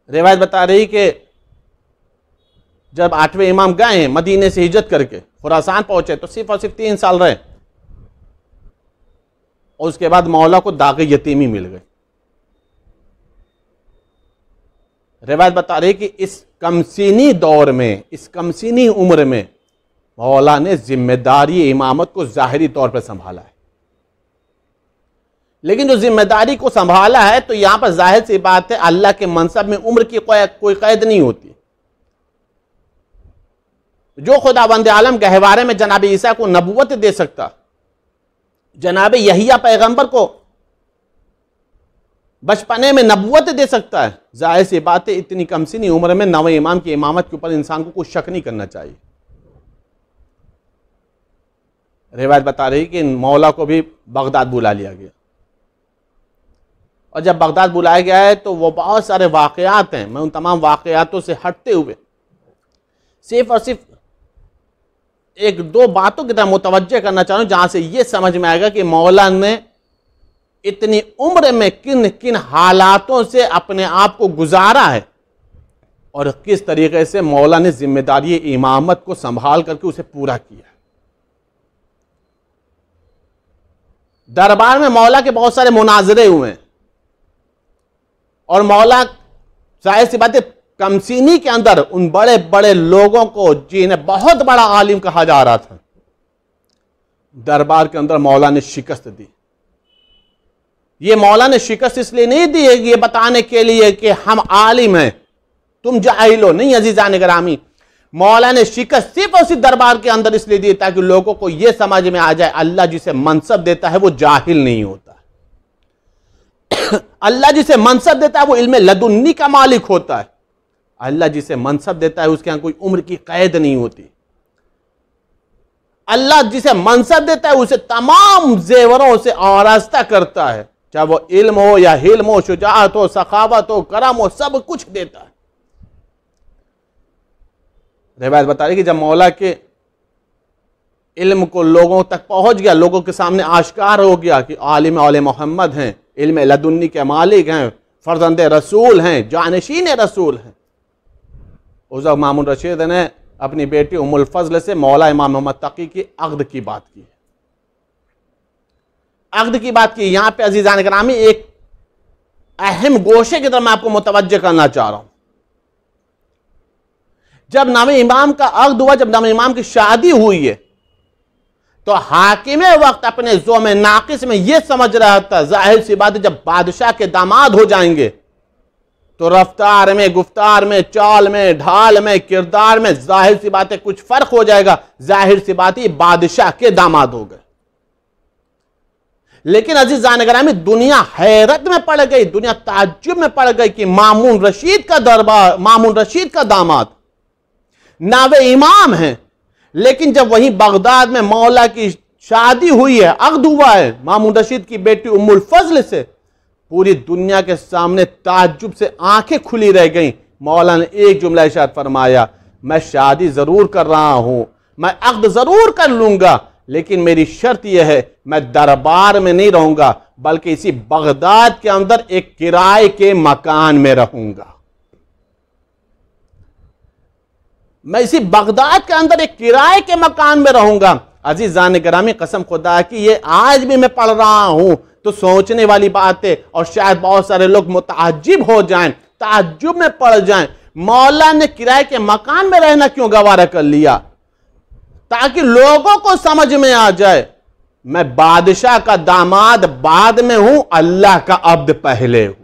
रिवायत बता रही कि जब 8वें इमाम गए हैं मदीने से हिजरत करके खुरासान पहुंचे तो सिर्फ और सिर्फ 3 साल रहे, और उसके बाद मौला को दाग़ यतीमी मिल गई। रिवायत बता रही कि इस कमसीनी दौर में, इस कमसीनी उम्र में मौला ने जिम्मेदारी इमामत को ज़ाहिरी तौर पर संभाला है, लेकिन जो जिम्मेदारी को संभाला है तो यहां पर जाहिर सी बात है अल्लाह के मनसब में उम्र की कोई कैद नहीं होती। जो खुदावंद आलम गहवारे में जनाब ईसा को नबूवत दे सकता, जनाब यहिया पैगंबर को बचपने में नबूवत दे सकता है, जाहिर सी बात है इतनी कमसीनी उम्र में नवे इमाम की इमामत के ऊपर इंसान को कुछ शक नहीं करना चाहिए। रिवायत बता रही कि मौला को भी बगदाद बुला लिया गया, और जब बगदाद बुलाया गया है तो वो बहुत सारे वाक़यात हैं, मैं उन तमाम वाक़यातों से हटते हुए सिर्फ और सिर्फ 1-2 बातों की तरफ मुतवज्जे करना चाहूँ, जहां से ये समझ में आएगा कि मौला ने इतनी उम्र में किन किन हालातों से अपने आप को गुजारा है और किस तरीके से मौला ने जिम्मेदारी इमामत को संभाल करके उसे पूरा किया। दरबार में मौला के बहुत सारे मुनाजरे हुए हैं, और मौला जाहिर सी बात है कमसीनी के अंदर उन बड़े बड़े लोगों को जिन्हें बहुत बड़ा आलिम कहा जा रहा था, दरबार के अंदर मौला ने शिकस्त दी। ये मौला ने शिकस्त इसलिए नहीं दी है ये बताने के लिए कि हम आलिम हैं, तुम जाहिल हो, नहीं अजीजान गिरामी। मौला ने शिकस्त सिर्फ और सिर्फ दरबार के अंदर इसलिए दी ताकि लोगों को यह समझ में आ जाए अल्लाह जिसे मनसब देता है वो जाहिल नहीं होता। अल्लाह जिसे मनसब देता है वो इल्म लदुन्नी का मालिक होता है। अल्लाह जिसे मनसब देता है उसके यहां कोई उम्र की कैद नहीं होती। अल्लाह जिसे मनसब देता है उसे तमाम जेवरों से आरास्ता करता है, चाहे वो इल्म हो या हिल्म हो, शुजाअत हो, सखावत हो, करम हो, सब कुछ देता है। रिवायत बता रही कि जब मौला के इल्म को लोगों तक पहुंच गया, लोगों के सामने आश्कार हो गया कि आलिम औले मोहम्मद हैं, इल्म लदुन्नी के मालिक हैं, फर्जंद रसूल हैं, जानशीन रसूल हैं, उस वक्त मामून रशीद ने अपनी बेटी उम्मुल फजल से मौला इमाम मोहम्मद तकी की अक़्द की बात की। अक़्द की बात की। यहां पे अजीजान गिरामी एक अहम गोशे की तरफ मैं आपको मुतवज्जे करना चाह रहा हूं। जब नवे इमाम का अक़्द हुआ, जब नवे इमाम की शादी हुई है, तो हाकिम वक्त अपने ज़ोम नाकिस में यह समझ रहा था, जाहिर सी बात है जब बादशाह के दामाद हो जाएंगे तो रफ्तार में, गुफ्तार में, चाल में, ढाल में, किरदार में जाहिर सी बात है कुछ फर्क हो जाएगा। जाहिर सी बात है बादशाह के दामाद हो गए। लेकिन अजीज़ान गिरामी, दुनिया हैरत में पड़ गई, दुनिया ताज्जुब में पड़ गई कि मामून रशीद का दरबार, मामून रशीद का दामाद नावे इमाम है, लेकिन जब वहीं बगदाद में मौला की शादी हुई है, अक़्द हुआ है मामून रशीद की बेटी उम्मुल फज़ल से, पूरी दुनिया के सामने ताज्जुब से आंखें खुली रह गईं। मौला ने एक जुमला इरशाद फरमाया, मैं शादी जरूर कर रहा हूं, मैं अक़्द जरूर कर लूंगा, लेकिन मेरी शर्त यह है मैं दरबार में नहीं रहूंगा, बल्कि इसी बगदाद के अंदर एक किराए के मकान में रहूंगा। मैं इसी बगदाद के अंदर एक किराए के मकान में रहूंगा। अजीज़ान गिरामी, कसम खुदा की ये आज भी मैं पढ़ रहा हूं तो सोचने वाली बात है, और शायद बहुत सारे लोग मुताज्जिब हो जाएं, ताज्जुब में पड़ जाएं, मौला ने किराए के मकान में रहना क्यों गवारा कर लिया? ताकि लोगों को समझ में आ जाए मैं बादशाह का दामाद बाद में हूं, अल्लाह का अब्द पहले हूं।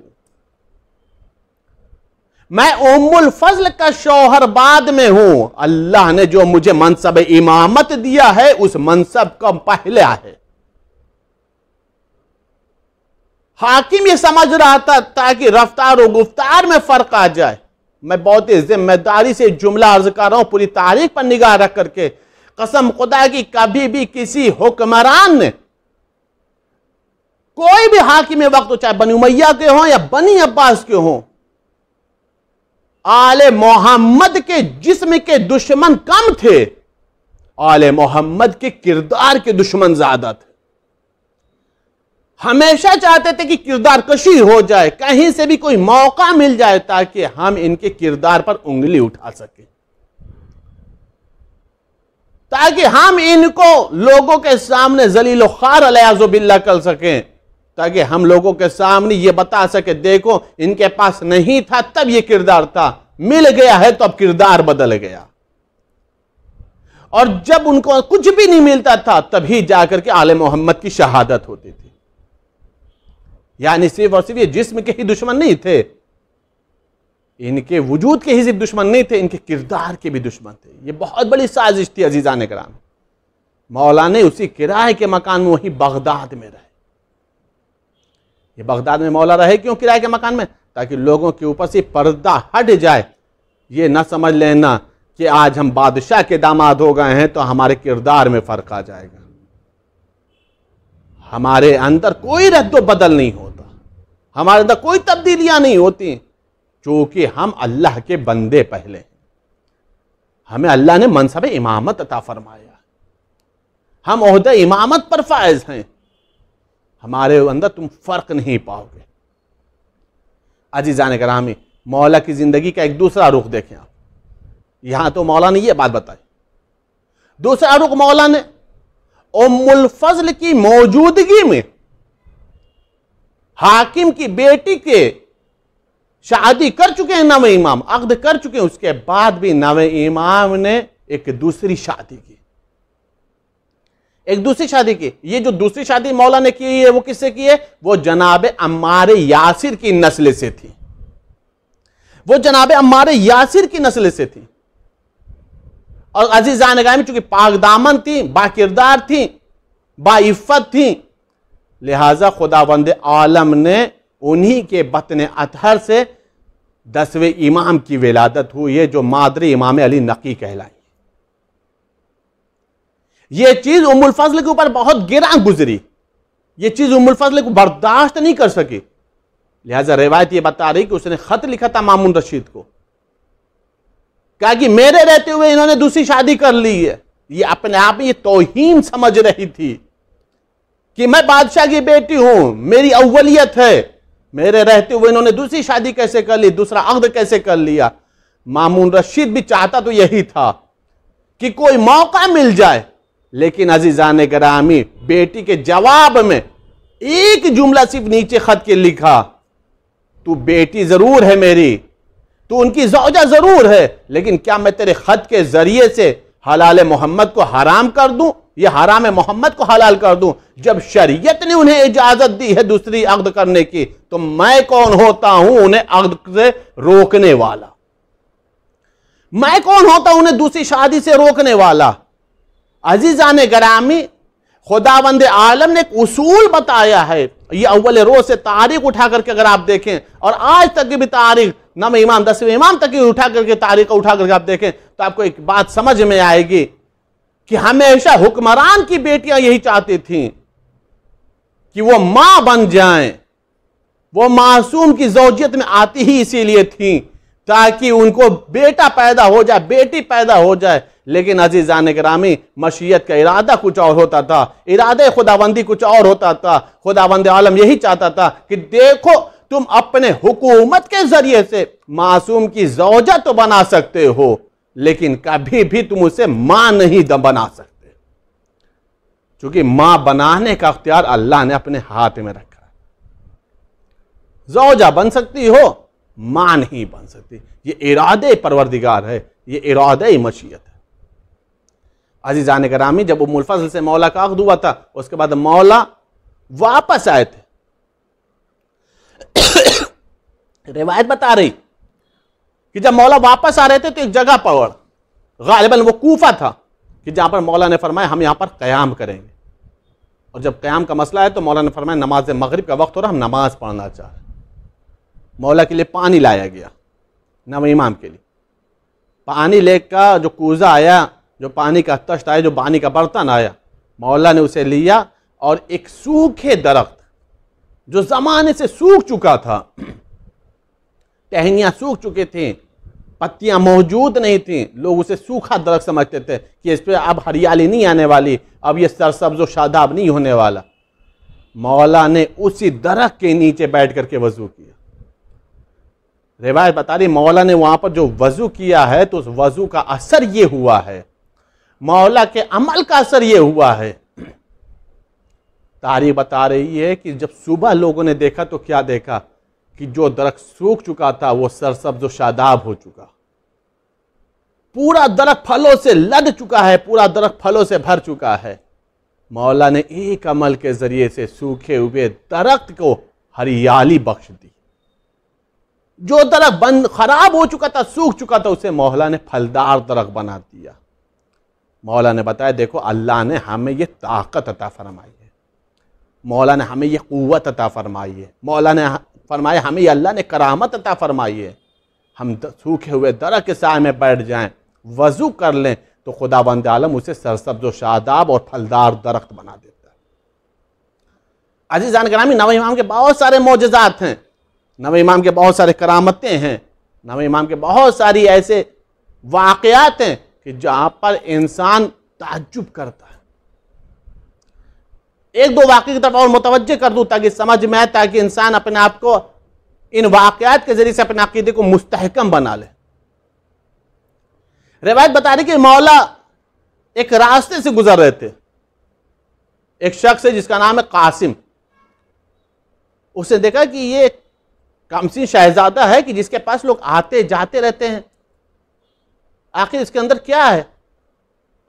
मैं उम्मुल फज़ल का शौहर बाद में हूं, अल्लाह ने जो मुझे मनसब इमामत दिया है उस मनसब का पहले है। हाकिम ये समझ रहा था ताकि रफ्तार और गुफ्तार में फर्क आ जाए। मैं बहुत ही जिम्मेदारी से जुमला अर्ज कर रहा हूं, पूरी तारीख पर निगाह रख करके। कसम खुदा की कभी भी किसी हुक्मरान ने, कोई भी हाकिम वक्त, चाहे बनी उमैया के हों या बनी अब्बास के हों, आले मोहम्मद के जिस्म के दुश्मन कम थे, आले मोहम्मद के किरदार के दुश्मन ज्यादा थे। हमेशा चाहते थे कि किरदार कशी हो जाए, कहीं से भी कोई मौका मिल जाए ताकि हम इनके किरदार पर उंगली उठा सके, ताकि हम इनको लोगों के सामने जलील ख्वार अलयाज़ु बिल्लाह कर सकें, ताकि हम लोगों के सामने ये बता सके देखो इनके पास नहीं था तब ये किरदार था, मिल गया है तो अब किरदार बदल गया। और जब उनको कुछ भी नहीं मिलता था तभी जाकर के आले मोहम्मद की शहादत होती थी। यानी सिर्फ और सिर्फ ये जिस्म के ही दुश्मन नहीं थे, इनके वजूद के ही सिर्फ दुश्मन नहीं थे, इनके किरदार के भी दुश्मन थे। ये बहुत बड़ी साजिश थी अजीज़ान किराम। मौला ने उसी किराए के मकान में वही बगदाद में रहे। ये बगदाद में मौला रहे क्यों किराए के मकान में? ताकि लोगों के ऊपर से पर्दा हट जाए, ये ना समझ लेना कि आज हम बादशाह के दामाद हो गए हैं तो हमारे किरदार में फर्क आ जाएगा। हमारे अंदर कोई रद्दो बदल नहीं होता, हमारे अंदर कोई तब्दीलियां नहीं होती, क्योंकि हम अल्लाह के बंदे पहले हैं। हमें अल्लाह ने मनसब इमामत अता फरमाया, हम ओहदे इमामत पर फायज हैं, हमारे अंदर तुम फर्क नहीं पाओगे। अजीज़ान गिरामी, मौला की जिंदगी का एक दूसरा रुख देखें आप। यहां तो मौला ने यह बात बताई, दूसरा रुख मौला ने उम्मुल फज़ल की मौजूदगी में हाकिम की बेटी के शादी कर चुके हैं नवे इमाम, अक़्द कर चुके हैं, उसके बाद भी नवे इमाम ने एक दूसरी शादी की, एक दूसरी शादी की। ये जो दूसरी शादी मौला ने की है वो किससे की है? वो जनाब अम्मार यासिर की नस्ल से थी, वो जनाब अम्मार यासिर की नस्ल से थी। और अजीज़ान गिरामी चूंकि पाक दामन थी, बाकिरदार थी, बाइफ़्फ़त थी, लिहाजा खुदावंद आलम ने उन्हीं के बतन अतहर से 10वें इमाम की विलादत हुई है, जो मादरी इमाम अली नकी कहलाई। यह चीज उम्मुल फज़ल के ऊपर बहुत गिरा गुजरी, यह चीज उम्मुल फज़ल को बर्दाश्त नहीं कर सकी। लिहाजा रिवायत यह बता रही कि उसने खत लिखा था मामून रशीद को, कहा कि मेरे रहते हुए इन्होंने दूसरी शादी कर ली है। ये अपने आप में ये तौहीन समझ रही थी कि मैं बादशाह की बेटी हूं, मेरी अव्वलियत है, मेरे रहते हुए इन्होंने दूसरी शादी कैसे कर ली, दूसरा अक़्द कैसे कर लिया। मामून रशीद भी चाहता तो यही था कि कोई मौका मिल जाए, लेकिन अजीज़ान गिरामी बेटी के जवाब में एक जुमला सिर्फ नीचे खत के लिखा, तू बेटी जरूर है मेरी, तो उनकी ज़ौजा ज़रूर है, लेकिन क्या मैं तेरे ख़त के ज़रिए से हलाल मोहम्मद को हराम कर दूं या हराम मोहम्मद को हलाल कर दूं? जब शरीयत ने उन्हें इजाज़त दी है दूसरी अक़्द करने की, तो मैं कौन होता हूं उन्हें अक़्द से रोकने वाला? मैं कौन होता हूं उन्हें दूसरी शादी से रोकने वाला? अजीज़ान गिरामी, खुदावंद आलम ने एक उसूल बताया है। ये अव्वल रोज से तारीख उठा करके अगर आप देखें, और आज तक की भी तारीख, 9वें इमाम 10वें इमाम तक की उठा करके तारीख उठा करके आप देखें, तो आपको एक बात समझ में आएगी कि हमेशा हुक्मरान की बेटियां यही चाहती थीं कि वो मां बन जाएं। वो मासूम की ज़ौजियत में आती ही इसीलिए थी ताकि उनको बेटा पैदा हो जाए, बेटी पैदा हो जाए। लेकिन अजीज़ान गिरामी, मशीयत का इरादा कुछ और होता था, इरादे खुदाबंदी कुछ और होता था। खुदाबंद आलम यही चाहता था कि देखो, तुम अपने हुकूमत के जरिए से मासूम की ज़ौजा तो बना सकते हो, लेकिन कभी भी तुम उसे मां नहीं बना सकते, क्योंकि मां बनाने का अख्तियार अल्लाह ने अपने हाथ में रखा है। ज़ौजा बन सकती हो, मां नहीं बन सकती। ये इरादे परवरदिगार है, ये इरादे मशीयत है। अज़ीज़ान गिरामी, जब उम्मुल फ़ज़ल से मौला का अक़्द हुआ था, उसके बाद मौला वापस आए थे। रिवायत बता रही कि जब मौला वापस आ रहे थे तो एक जगह पर, गालिबन वो कूफा था, कि जहां पर मौला ने फरमाया हम यहां पर क़याम करेंगे। और जब क़याम का मसला है तो मौला ने फरमाया नमाज मगरिब का वक्त हो रहा, हम नमाज पढ़ना चाह रहे हैं। मौला के लिए पानी लाया गया, नवे इमाम के लिए पानी लेकर जो कूज़ा आया, जो पानी का तश्त आया, जो पानी का बर्तन आया, मौला ने उसे लिया और एक सूखे दरख्त जो ज़माने से सूख चुका था, टहनियाँ सूख चुके थे, पत्तियाँ मौजूद नहीं थीं, लोग उसे सूखा दरख्त समझते थे कि इस पर अब हरियाली नहीं आने वाली, अब ये सरसब्ज़ व शादाब नहीं होने वाला। मौला ने उसी दरख्त के नीचे बैठ करके वज़ू किया। रिवायत बता रही मौला ने वहाँ पर जो वज़ू किया है तो उस वज़ू का असर ये हुआ है, मौला के अमल का असर ये हुआ है। तारीख बता रही है कि जब सुबह लोगों ने देखा तो क्या देखा कि जो दरख्त सूख चुका था वो सरसब्ज़ व शादाब हो चुका, पूरा दरख्त फलों से लद चुका है, पूरा दरख्त फलों से भर चुका है। मौला ने एक अमल के ज़रिए से सूखे हुए दरख्त को हरियाली बख्श दी। जो दरख्त बंद खराब हो चुका था, सूख चुका था, उसे मौला ने फलदार दरख्त बना दिया। मौला ने बताया देखो, अल्लाह ने हमें ये ताकत अता फरमाई है, मौला ने हमें ये क़ुव्वत अता फरमाई है, मौला ने फरमाया हमें अल्लाह ने करामत अता फरमाई है। हम सूखे हुए दरख्त के साए में बैठ जाएं, वज़ू कर लें, तो खुदावंद आलम उसे सरसब्ज़ व शादाब और फलदार दरख्त बना देता है। अज़ीज़ान गिरामी, नवे इमाम के बहुत सारे मोजज़ात हैं, नवे इमाम के बहुत सारे करामतें हैं, नवे इमाम के बहुत सारी ऐसे वाक़यात हैं कि जहाँ पर इंसान ताज्जुब करता है। एक दो वाक़े की तरफ और मुतवज्जे कर दूँ ताकि समझ में आए, ताकि इंसान अपने आप को इन वाक़यात के ज़रिए से अपने अक़ीदे को मुस्तहकम बना ले। रिवायत बता रही कि मौला एक रास्ते से गुजर रहे थे, एक शख्स है जिसका नाम है कासिम। उसने देखा कि ये कमसी शहजादा है कि जिसके पास लोग आते जाते रहते हैं, आखिर इसके अंदर क्या है?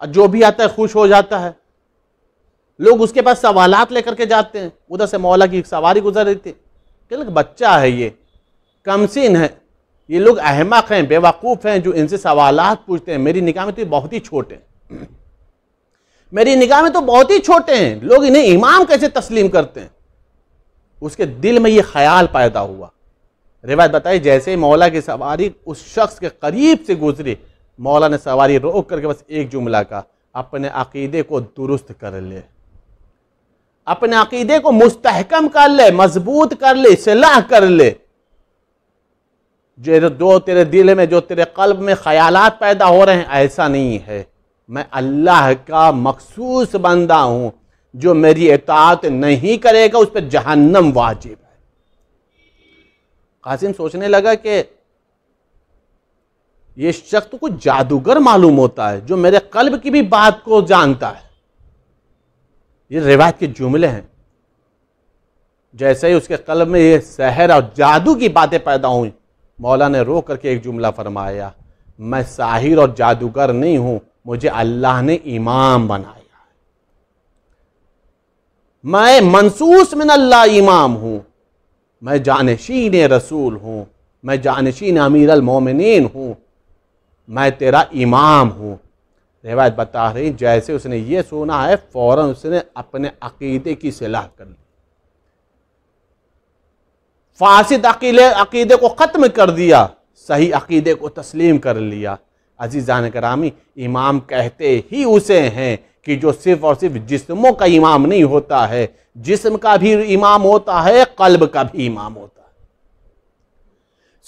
जो भी आता है खुश हो जाता है, लोग उसके पास सवालात लेकर के जाते हैं। उधर से मौला की एक सवारी गुजर रही थी, कि बच्चा है, ये कमसीन है, ये लोग अहमक हैं, बेवकूफ़ हैं जो इनसे सवालात पूछते हैं। मेरी निगाह में तो ये बहुत ही छोटे हैं, मेरी निगाह में तो बहुत ही छोटे हैं, लोग इन्हें इमाम कैसे तस्लीम करते हैं? उसके दिल में ये ख्याल पैदा हुआ। रिवायत बताई जैसे ही मौला की सवारी उस शख्स के करीब से गुजरी, मौला ने सवारी रोक करके बस एक जुमला कहा, अपने अकीदे को दुरुस्त कर ले, अपने अकीदे को मुस्तहकम कर ले, मजबूत कर ले, इस्लाह कर ले। जो तेरे दिल में, जो तेरे कल्ब में ख्यालात पैदा हो रहे हैं, ऐसा नहीं है। मैं अल्लाह का मखसूस बंदा हूं, जो मेरी इताअत नहीं करेगा उस पर जहन्नम वाजिब है। कासिम सोचने लगा कि ये शख्स तो कुछ जादूगर मालूम होता है, जो मेरे कल्ब की भी बात को जानता है। ये रिवायत के जुमले हैं। जैसे ही उसके कल्ब में ये सहर और जादू की बातें पैदा हुई, मौला ने रो करके एक जुमला फरमाया, मैं साहिर और जादूगर नहीं हूं, मुझे अल्लाह ने इमाम बनाया है। मैं मनसूस मिन अल्लाह इमाम हूं, मैं जानशीन रसूल हूं, मैं जानशीन अमीर अल मोमिनीन हूं, मैं तेरा इमाम हूं। रिवायत बता रही जैसे उसने ये सुना है फौरन उसने अपने अकीदे की सलाह कर ली, फासिद अकीदे को ख़त्म कर दिया, सही अकीदे को तस्लीम कर लिया। अजीज़ान करामी, इमाम कहते ही उसे हैं कि जो सिर्फ और सिर्फ जिस्मों का इमाम नहीं होता है, जिस्म का भी इमाम होता है, कल्ब का भी इमाम होता है।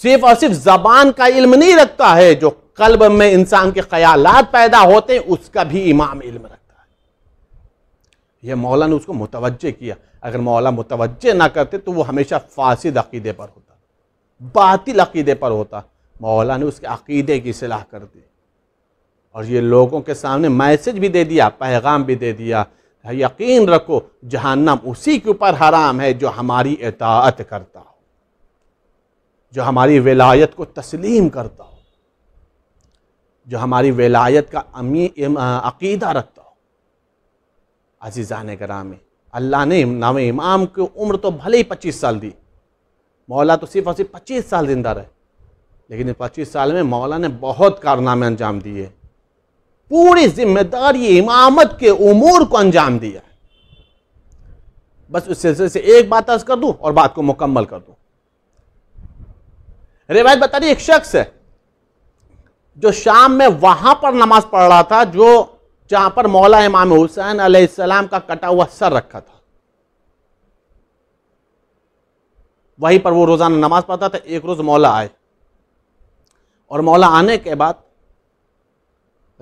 सिर्फ और सिर्फ ज़बान का इल्म नहीं रखता है, जो कल्ब में इंसान के ख्यालात पैदा होते हैं उसका भी इमाम इल्म रखता है। यह मौला ने उसको मुतवज्जे किया। अगर मौला मुतवज्जे ना करते तो वो हमेशा फासिद अकीदे पर होता, बातिल अकीदे पर होता। मौला ने उसके अकीदे की सलाह कर दी और ये लोगों के सामने मैसेज भी दे दिया, पैगाम भी दे दिया, यकीन रखो जहन्नम उसी के ऊपर हराम है जो हमारी इताअत करता हो, जो हमारी विलायत को तस्लीम करता हो, जो हमारी विलायत का अकीदा रखता हो। अज़ीज़ान करामी, अल्लाह ने नाम इमाम की उम्र तो भले ही 25 साल दी, मौला तो सिर्फ और सिर्फ 25 साल जिंदा रहे, लेकिन इस 25 साल में मौला ने बहुत कारनामे अंजाम दिए, पूरी जिम्मेदारी इमामत के उमूर को अंजाम दिया। बस उस सिलसिले से एक बात अर्ज कर दूं और बात को मुकम्मल कर दूं। रिवायत बता रही एक शख्स है जो शाम में वहां पर नमाज पढ़ रहा था जहां पर मौला इमाम हुसैन अलैहिस्सलाम का कटा हुआ सर रखा था, वहीं पर वो रोजाना नमाज पढ़ता था। एक रोज मौला आए और मौला आने के बाद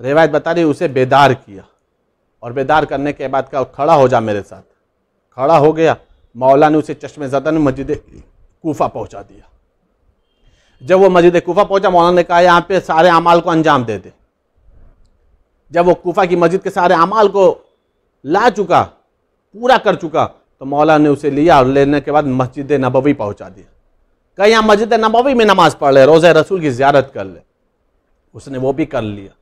रिवायत बता रही उसे बेदार किया और बेदार करने के बाद कहा खड़ा हो जा मेरे साथ। खड़ा हो गया। मौला ने उसे चश्मे ज़दन मस्जिद कूफा पहुंचा दिया। जब वो मस्जिद कूफा पहुंचा, मौला ने कहा यहाँ पे सारे अमाल को अंजाम दे दे। जब वो कूफा की मस्जिद के सारे अमाल को ला चुका, पूरा कर चुका, तो मौला ने उसे लिया और लेने के बाद मस्जिद नबवी पहुंचा दिया। कहा यहाँ मस्जिद नबवी में नमाज पढ़ ले, रोज़े रसूल की ज़ियारत कर ले। उसने वो भी कर लिया।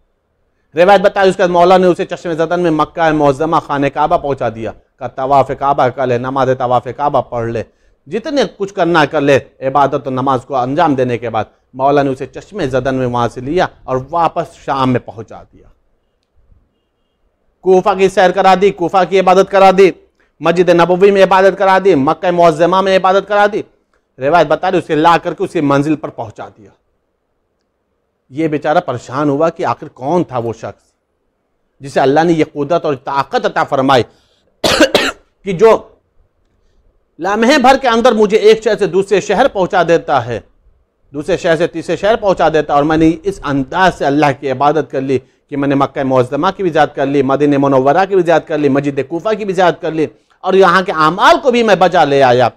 रिवायत बताई उसके बाद मौला ने उसे चश्मे ज़दन में मक्का मुअज़्ज़मा खाने काबा पहुंचा दिया। का तवाफ़ काबा कर ले, नमाज तवाफ़ काबा पढ़ ले, जितने कुछ करना कर ले। इबादत और नमाज को अंजाम देने के बाद मौला ने उसे चश्मे ज़दन में वहाँ से लिया और वापस शाम में पहुँचा दिया। कूफा की सैर करा दी, कूफा की इबादत करा दी, मस्जिद नबवी में इबादत करा दी, मक्का मुअज़्ज़मा में इबादत करा दी। रिवायत बता रही उसे ला करके उसे मंजिल पर पहुँचा दिया। ये बेचारा परेशान हुआ कि आखिर कौन था वो शख्स जिसे अल्लाह ने ये कुदरत और ताकत अता फरमाई कि जो लम्हे भर के अंदर मुझे एक शहर से दूसरे शहर पहुंचा देता है, दूसरे शहर से तीसरे शहर पहुंचा देता है। और मैंने इस अंदाज से अल्लाह की इबादत कर ली कि मैंने मक्का मुअज़्ज़मा की भी ज़ियारत कर ली, मदीना मुनव्वरा की भी ज़ियारत कर ली, मस्जिद कूफा की भी ज़ियारत कर ली और यहाँ के अमाल को भी मैं बचा ले आया।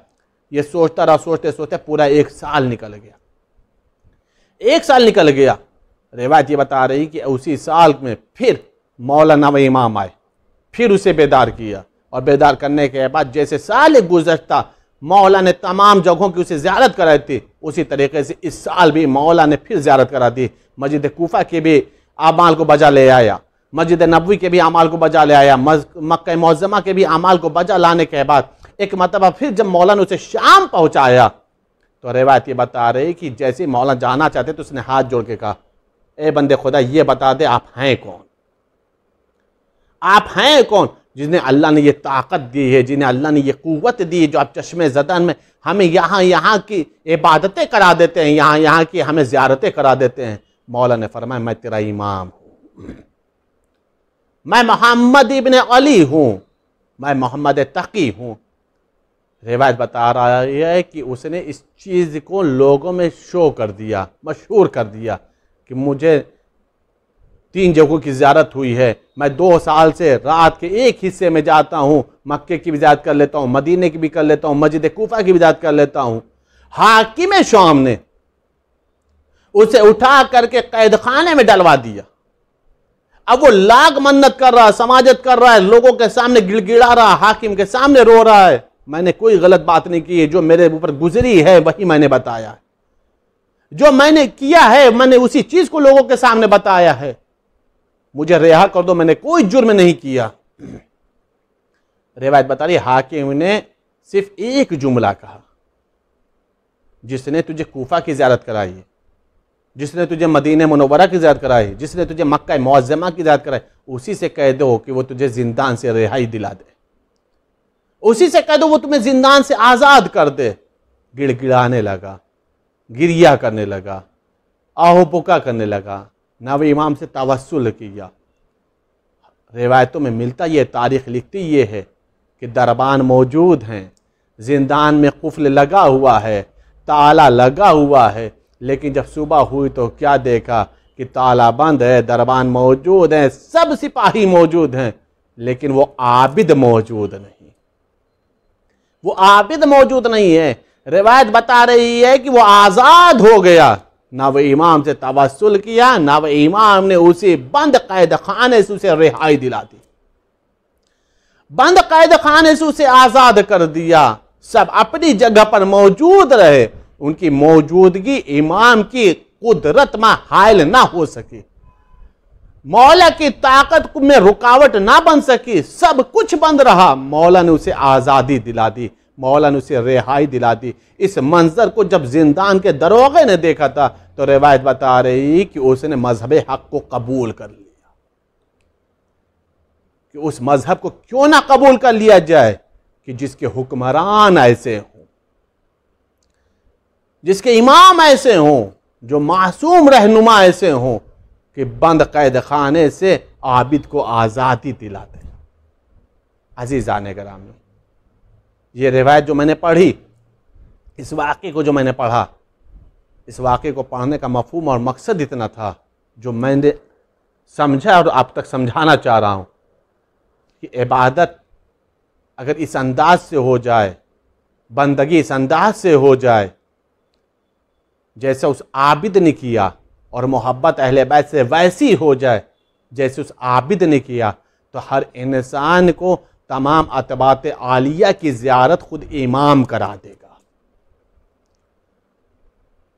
ये सोचता रहा, सोचते सोचते पूरा 1 साल निकल गया। 1 साल निकल गया। रिवायत ये बता रही कि उसी साल में फिर मौला नवा इमाम आए, फिर उसे बेदार किया और बेदार करने के बाद जैसे साल गुज़श्ता मौला ने तमाम जगहों की उसे ज़ियारत कराई थी, उसी तरीके से इस साल भी मौला ने फिर ज़ियारत करा दी। मस्जिद कूफा के भी अमाल को बजा ले आया, मस्जिद नबवी के भी अमाल को बजा ले आया, मक्का मुअज़्ज़मा के भी अमाल को बजा लाने के बाद एक मरतबा फिर जब मौला ने उसे शाम पहुँचाया तो रिवायत ये बता रही कि जैसे मौला जाना चाहते तो उसने हाथ जोड़ के कहा, ए बंदे खुदा ये बता दे आप हैं कौन, आप हैं कौन जिन्हें अल्लाह ने ये ताकत दी है, जिन्हें अल्लाह ने ये कुव्वत दी है, जो आप चश्मे ज़दन में हमें यहाँ की इबादतें करा देते हैं, यहाँ की हमें ज़ियारतें करा देते हैं। मौला ने फरमाया मैं तेरा इमाम हूँ, मैं मोहम्मद इब्न अली हूँ, मैं मोहम्मद तकी हूँ। रिवायत बता रहा है कि उसने इस चीज़ को लोगों में शो कर दिया, मशहूर कर दिया कि मुझे 3 जगहों की ज़ियारत हुई है। मैं 2 साल से रात के एक हिस्से में जाता हूँ, मक्के की भी ज़ियारत कर लेता हूँ, मदीने की भी कर लेता हूँ, मस्जिद कूफा की भी ज़ियारत कर लेता हूँ। हाकिम शाम ने उसे उठा करके कैद खाने में डलवा दिया। अब वो लाख मन्नत कर रहा है, समाजत कर रहा है, लोगों के सामने गिड़गिड़ा रहा, हाकिम के सामने रो रहा है, मैंने कोई गलत बात नहीं की है, जो मेरे ऊपर गुजरी है वही मैंने बताया है। जो मैंने किया है मैंने उसी चीज को लोगों के सामने बताया है, मुझे रिहा कर दो, मैंने कोई जुर्म नहीं किया। रिवायत बता रही हाकिम ने सिर्फ एक जुमला कहा, जिसने तुझे कूफा की ज़ियारत कराई, जिसने तुझे मदीने मुनव्वरा की ज़ियारत कराई, जिसने तुझे मक्का मुअज़्ज़मा की ज़ियारत कराई, उसी से कह दो कि वो तुझे जिंदान से रिहाई दिला दे, उसी से कह दो वो तुम्हें जिंदान से आज़ाद कर दे। गिड़गिड़ाने लगा, गिरिया करने लगा, आहो पुका करने लगा, नबी इमाम से तवस्सुल किया। रिवायतों में मिलता ये, तारीख लिखती ये है कि दरबान मौजूद हैं, जिंदान में कुफल लगा हुआ है, ताला लगा हुआ है, लेकिन जब सुबह हुई तो क्या देखा कि ताला बंद है, दरबान मौजूद है, सब सिपाही मौजूद हैं, लेकिन वो आबिद मौजूद नहीं, वो आबिद मौजूद नहीं है। रिवायत बता रही है कि वो आज़ाद हो गया। नब इमाम से तवस्सुल किया, नब इमाम ने उसे बंद कैद खाने से उसे रिहाई दिला दी, बंद कैद खाने से उसे आज़ाद कर दिया। सब अपनी जगह पर मौजूद रहे, उनकी मौजूदगी इमाम की कुदरत में हायल ना हो सकी, मौला की ताकत में रुकावट ना बन सकी, सब कुछ बंद रहा। मौला ने उसे आज़ादी दिला दी, मौला ने उसे रिहाई दिला दी। इस मंजर को जब जिंदान के दरोगे ने देखा था तो रिवायत बता रही कि उसने मजहब हक को कबूल कर लिया। कि उस मजहब को क्यों ना कबूल कर लिया जाए कि जिसके हुक्मरान ऐसे हों, जिसके इमाम ऐसे हों, जो मासूम रहनुमा ऐसे हों कि बंद कैद खाने से आबिद को आज़ादी दिलाते हैं। अज़ीज़ान गिरामी, ये रिवायत जो मैंने पढ़ी, इस वाक़े को जो मैंने पढ़ा, इस वाक़े को पढ़ने का मफ़हूम और मकसद इतना था जो मैंने समझा और आप तक समझाना चाह रहा हूँ कि इबादत अगर इस अंदाज से हो जाए, बंदगी इस अंदाज से हो जाए जैसे उस आबिद ने किया, और मोहब्बत अहले बैत से वैसी हो जाए जैसे उस आबिद ने किया, तो हर इंसान को तमाम अतबात आलिया की ज़ियारत खुद इमाम करा देगा,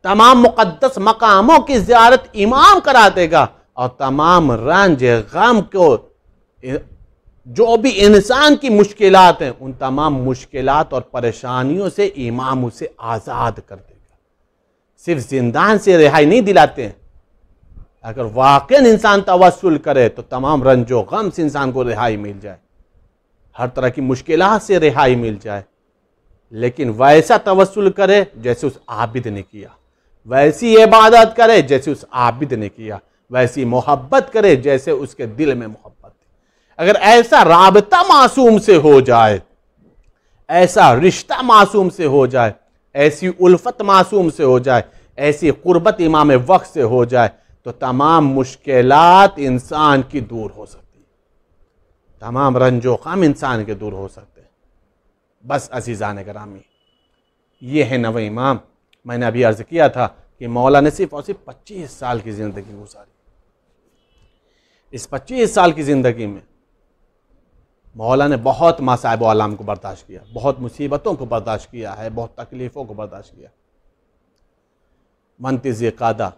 तमाम मुक़द्दस मकामों की ज़ियारत इमाम करा देगा, और तमाम रंज गम को, जो भी इंसान की मुश्किलात हैं, उन तमाम मुश्किलात और परेशानियों से इमाम उसे आज़ाद कर देगा। सिर्फ जिंदान से रिहाई नहीं दिलाते हैं, अगर वाकई इंसान तवस्सुल करे तो तमाम रंजो गम से इंसान को रिहाई मिल जाए, हर तरह की मुश्किलात से रिहाई मिल जाए। लेकिन वैसा तवस्सुल करे जैसे उस आबिद ने किया, वैसी इबादत करे जैसे उस आबिद ने किया, वैसी मोहब्बत करे जैसे उसके दिल में मोहब्बत थी। अगर ऐसा राबता मासूम से हो जाए, ऐसा रिश्ता मासूम से हो जाए, ऐसी उल्फत मासूम से हो जाए, ऐसी कुर्बत इमाम वक्त से हो जाए, तो तमाम मुश्किलात इंसान की दूर हो सकती है, तमाम रंजो ग़म इंसान के दूर हो सकते हैं। बस अज़ीज़ान गिरामी, ये है नव इमाम। मैंने अभी अर्ज़ किया था कि मौला ने सिर्फ और सिर्फ 25 साल की ज़िंदगी गुजारी। इस 25 साल की ज़िंदगी में मौला ने बहुत मसाइब व आलाम को बर्दाश्त किया, बहुत मुसीबतों को बर्दाश्त किया है, बहुत तकलीफ़ों को बर्दाश्त किया। मंतिज़ क़ादा,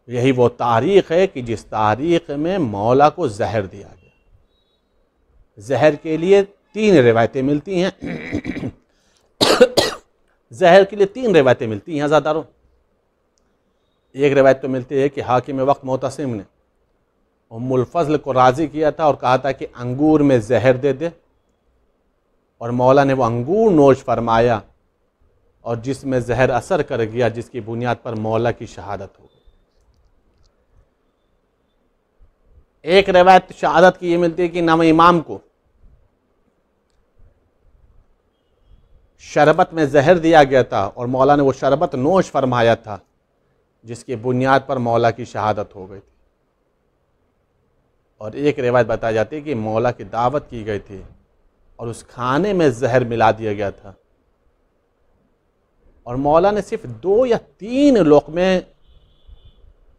यही वो तारीख़ है कि जिस तारीख़ में मौला को जहर दिया गया। जहर के लिए 3 रिवायतें मिलती हैं। जहर के लिए 3 रिवायतें मिलती हैं हज़ादारों। एक रिवायत तो मिलती है कि हाकिम वक्त मोतसिम ने उम्मुल फ़ज़ल को राज़ी किया था और कहा था कि अंगूर में जहर दे दे, और मौला ने वो अंगूर नोश फरमाया और जिसमें जहर असर कर गया, जिसकी बुनियाद पर मौला की शहादत हो गई। एक रिवायत शहादत की ये मिलती है कि नव इमाम को शरबत में जहर दिया गया था और मौला ने वो शरबत नोश फरमाया था, जिसकी बुनियाद पर मौला की शहादत हो गई थी। और एक रिवायत बताई जाती है कि मौला की दावत की गई थी और उस खाने में जहर मिला दिया गया था, और मौला ने सिर्फ 2 या 3 लोक़मे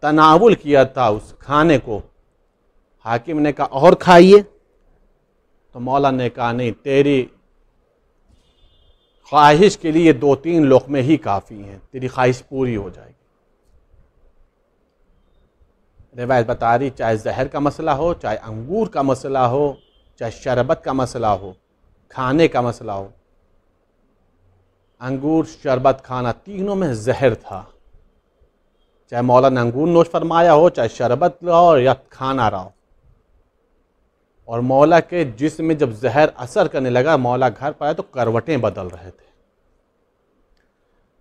तनावुल किया था उस खाने को। हाकिम ने कहा और खाइए, तो मौला ने कहा नहीं, तेरी ख्वाहिश के लिए 2-3 लुक़मे ही काफ़ी हैं, तेरी ख्वाहिश पूरी हो जाएगी। रिवायत बता रही, चाहे जहर का मसला हो, चाहे अंगूर का मसला हो, चाहे शरबत का मसला हो, खाने का मसला हो, अंगूर शरबत खाना तीनों में जहर था। चाहे मौला ने अंगूर नोश फरमाया हो, चाहे शरबत रहो या खाना रहो। और मौला के जिस्म में जब जहर असर करने लगा, मौला घर पर आए तो करवटें बदल रहे थे।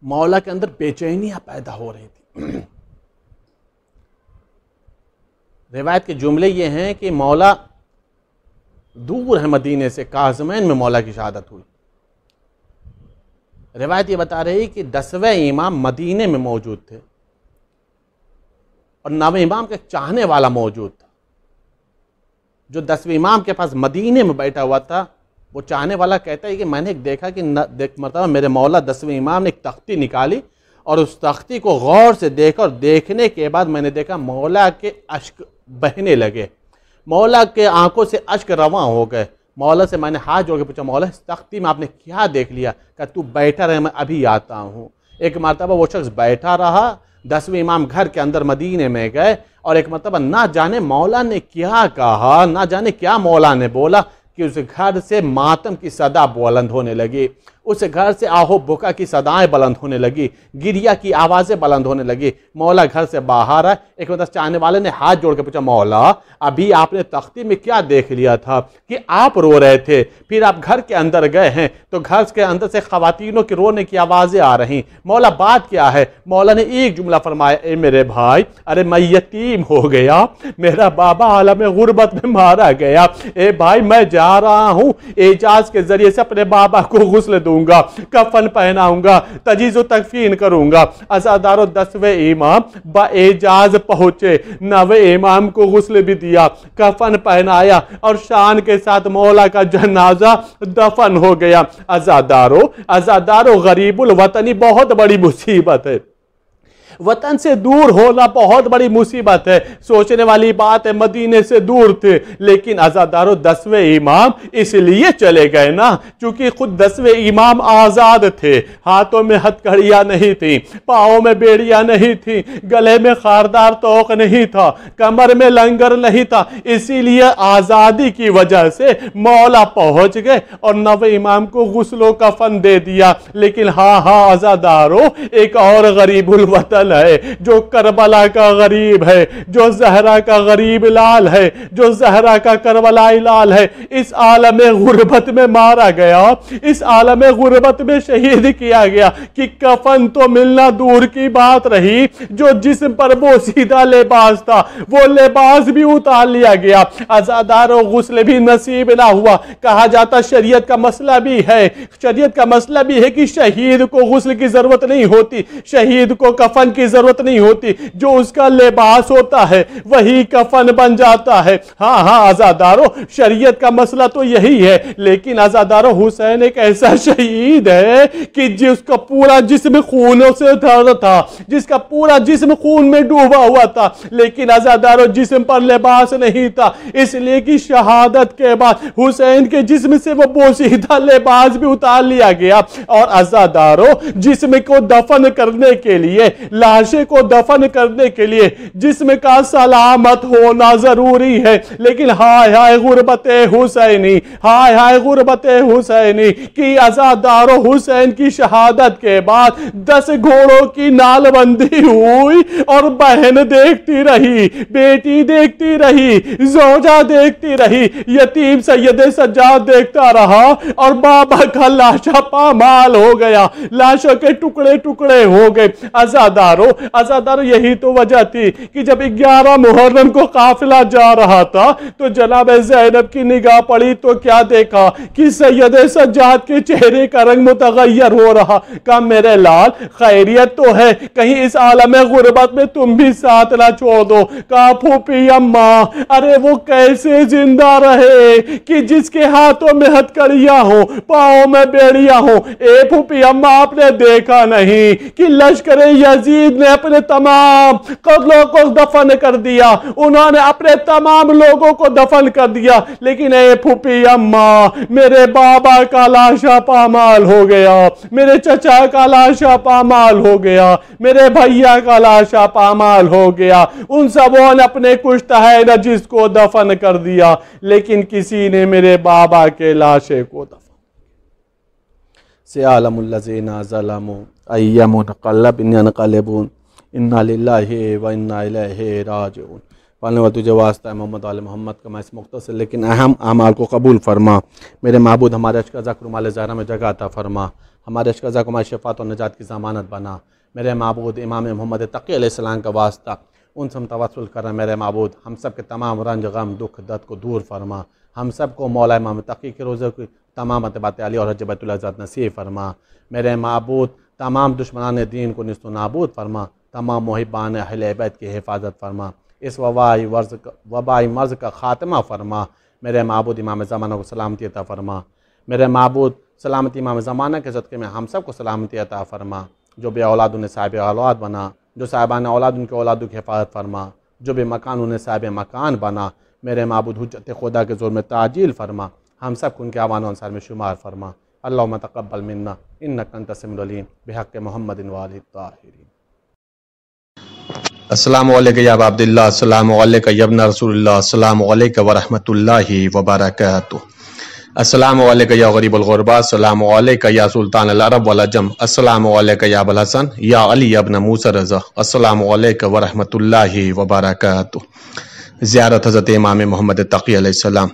मौला के अंदर बेचैनियां पैदा हो रही थी। रिवायत के जुमले ये हैं कि मौला दूर है मदीने से, काज़मैन में मौला की शहादत हुई। रिवायत ये बता रही कि 10वें इमाम मदीने में मौजूद थे और 9वें इमाम का चाहने वाला मौजूद था। जो 10वें इमाम के पास मदीने में बैठा हुआ था, वो चाहने वाला कहता है कि मैंने देखा कि मतलब मेरे मौला 10वें इमाम ने एक तख्ती निकाली और उस तख्ती को गौर से देखा, और देखने के बाद मैंने देखा मौला के अश्क बहने लगे, मौला के आंखों से अश्क रवां हो गए। मौला से मैंने हाथ जोड़ के पूछा, मौला इस तख्ती में आपने क्या देख लिया? कहा तू बैठा रहे, मैं अभी आता हूँ। एक मरतबा वो शख्स बैठा रहा, 10वें इमाम घर के अंदर मदीने में गए, और एक मरतबा ना जाने मौला ने क्या कहा, ना जाने क्या मौला ने बोला कि उस घर से मातम की सदा बुलंद होने लगी, उस घर से आहो बुका की सदाएं बुलंद होने लगी, गिरिया की आवाज़ें बुलंद होने लगी। मौला घर से बाहर आए, एक मतलब चाहने वाले ने हाथ जोड़ के पूछा, मौला अभी आपने तख्ती में क्या देख लिया था कि आप रो रहे थे, फिर आप घर के अंदर गए हैं तो घर के अंदर से ख़वातीनों की रोने की आवाज़ें आ रही, मौला बात क्या है? मौला ने एक जुमला फरमाया, ए मेरे भाई, अरे मैं यतीम हो गया, मेरा बाबा आलम गुर्बत में मारा गया, ए भाई मैं जा रहा हूँ, एजाज के जरिए से अपने बाबा को गुस्ल दूंगा, कफन पहनाऊंगा, तजीज़ो तकफीन करूंगा। अज़ादारों 10वें इमाम बाएजाज पहुंचे, 9वें इमाम को गुस्ल भी दिया, कफन पहनाया और शान के साथ मौला का जनाजा दफन हो गया। अज़ादारों गरीबुल वतनी बहुत बड़ी मुसीबत है, वतन से दूर होना बहुत बड़ी मुसीबत है। सोचने वाली बात है, मदीने से दूर थे, लेकिन अज़ादारों 10वें इमाम इसलिए चले गए ना, क्योंकि खुद 10वें इमाम आज़ाद थे, हाथों में हथकड़ियाँ नहीं थी, पाँव में बेड़ियाँ नहीं थी, गले में खारदार तोक नहीं था, कमर में लंगर नहीं था, इसीलिए आज़ादी की वजह से मौला पहुँच गए और 9वें इमाम को गुस्लो कफन दे दिया। लेकिन हाँ अज़ादारों, एक और गरीबुल वतन है, जो करबला का गरीब है, जो जहरा का गरीब लाल है, जो जहरा का करबलाई लाल है, इस आलम गुर्बत में मारा गया, इस आलम गुर्बत में शहीद किया गया कि कफन तो मिलना दूर की बात रही, जो जिस्म पर वो सीधा लिबास था वो लिबास भी उतार लिया गया। अज़ादारों गुस्ल भी नसीब ना हुआ। कहा जाता शरीयत का मसला भी है, शरीयत का मसला भी है कि शहीद को गुस्ल की जरूरत नहीं होती, शहीद को कफन की जरूरत नहीं होती, जो उसका लिबास होता है वही कफन बन जाता है। हाँ अज़ादारों, शरीयत का मसला तो यही है, लेकिन अज़ादारों हुसैन एक ऐसा शहीद है कि जिसका पूरा जिस्म खूनों से धर था, जिसका पूरा जिस्म खून में डूबा हुआ था, लेकिन अज़ादारों जिस्म पर लिबास नहीं था, इसलिए कि शहादत के बाद हुसैन के जिस्म से वो बोसीदा लिबास भी उतार लिया गया। और अज़ादारों, जिस्म को दफन करने के लिए, लाशे को दफन करने के लिए जिस्म का सलामत होना जरूरी है, लेकिन हाय गुर्बत हुसैनी, हाय गुर्बत हुसैनी कि अज़ादारों हुसैन की शहादत के बाद 10 घोड़ों की नालबंदी हुई और बहन देखती रही, बेटी देखती रही, जोजा देखती रही, यतीम सैयद सज्जाद देखता रहा और बाबा का लाशा पामाल हो गया, लाशों के टुकड़े टुकड़े हो गए। अज़ादारों यही तो वजह थी कि जब 11 मुहर्रम को काफिला जा रहा था तो जनाब ज़ैनब की निगाह पड़ी तो क्या देखा कि सैयद सज्जाद के चेहरे का रंग मुतगय्यर हो रहा। कहा मेरे लाल खैरियत तो है, कहीं इस आलम गुर्बत में तुम भी साथ ना छोड़ दो। कहा फूफी अम्मा, अरे वो कैसे जिंदा रहे कि जिसके हाथों में हथकड़ियां हो, पाँव में बेड़ियां हो। ए फूफी अम्मा, आपने देखा नहीं कि लश्कर यजीद यजीद ने अपने तमाम कत्लों को दफन कर दिया, उन्होंने अपने तमाम लोगों को दफन कर दिया, लेकिन ए फूफी अम्मा, मेरे बाबा का लाशा पामाल हो गया, मेरे चचा का लाशा पामाल हो गया, मेरे भैया का लाशा पामाल हो गया। उन सबों ने अपने कुश्त है न जिसको दफन कर दिया, लेकिन किसी ने मेरे बाबा के लाशे को दफन। सयालमुल्लज़ीना ज़लमू अय्यमुनक़ल्लिबून इन्ना लिल्लाहि व इन्ना इलैहि राजिऊन। पालने वाला तुझे वास्ता है मोहम्मद वाले मोहम्मद का मैं इस मुख्तसर लेकिन अहम अमाल को कबूल फरमा। मेरे माबूद हमारे अशक़ज़ा को रुमाल ज़हरा में जगह अता फरमा, हमारे अशक़ज़ा को हमारी शफ़ात और निजात की ज़मानत बना। मेरे माबूद इमाम मोहम्मद तक़ी अलैहिस्सलाम का वास्ता उनसे हम तवस्सुल कर रहे हैं। मेरे माबूद हम सब के तमाम रंज गम दुख दर्द को दूर फरमा। हम सब को मौला इमाम तक़ी के रोज़े की तमाम अतबात अली और हज बैतुल इज़्ज़त नसीब फरमा। मेरे माबूद तमाम दुश्मनान दीन को निस्तो नाबूद फरमा, तमाम मुहिब्बान अहले बैत की हिफाजत फरमा। इस वबाई मर्ज़ का ख़ात्मा फरमा। मेरे माबूद इमाम ज़माना को सलामती अता फरमा। मेरे माबूद सलामती इमाम ज़माना के सदक़े में हम सब को सलामती अता फरमा। जो बे औलाद उन्हें साहिब औलाद बना, जो साहिबान औलाद उनके औलादों की हिफाजत फरमा, जो बे मकान उन्हें साहिब मकान बना। मेरे माबूद हुज्जत खुदा के ज़ोर में ताजील फरमा, हम सब को उनके आवान अंसार में शुमार फरमा। अल्लाहुम्मा तक़ब्बल मिन्ना इन्नका अंता समीउल अलीम बिहक़्क़ि मुहम्मदिन व आलिहि ताहिरीन। अस्सलामु अलैका या अबा अब्दिल्लाह, अस्सलामु अलैका या इब्न रसूलिल्लाह, अस्सलामु अलैका व रहमतुल्लाहि व बरकातुहू। अस्सलामु अलैका या गरीबुल गुरबा, अस्सलामु अलैका या सुल्तान अल अरब वल अजम, अस्सलामु अलैका या अबुल हसन या अली इब्न मूसा रज़ा, अस्सलामु अलैका व रहमतुल्लाहि व बरकातुहू। ज़ियारत हज़रत इमाम मोहम्मद तक़ी अलैहिस्सलाम।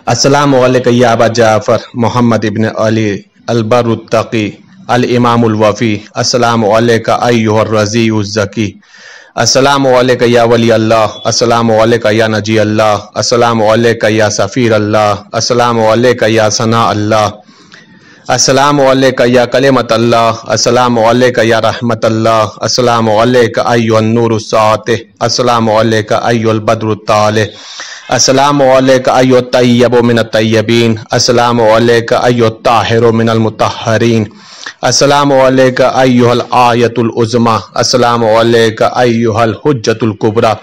अस्सलामु अलैका या अबा जाफ़र मोहम्मद इब्न अली अल बर्रुत तक़ी अल इमामुल वफ़ी, अस्सलामु अलैका अय्युहर रज़ीउज़ ज़की, अस्सलामु अलैका या वली अल्लाह, अस्सलामु अलैका या नजी अल्लाह, अस्सलामु अलैका या सफ़ीर अल्लाह, अस्सलामु अलैका या सना अल्लाह, अस्सलामु अलैका या कलिमत अल्लाह, अस्सलामु अलैका या रहमत अल्लाह, अस्सलामु अलैका अय्युहन नूरुस सातिह, अस्सलामु अलैका अय्युल बद्रुत तालिह, अस्सलामु अलैका अय्युत तय्यबु मिनत तय्यबीन, अस्सलामु अलैका अय्युत ताहिरु मिनल मुतहहरीन, अस्सलामु अलैका अय्युहल आयतुल उज़्मा, अस्सलामु अलैका अय्युहल हुज्जतुल कुबरा,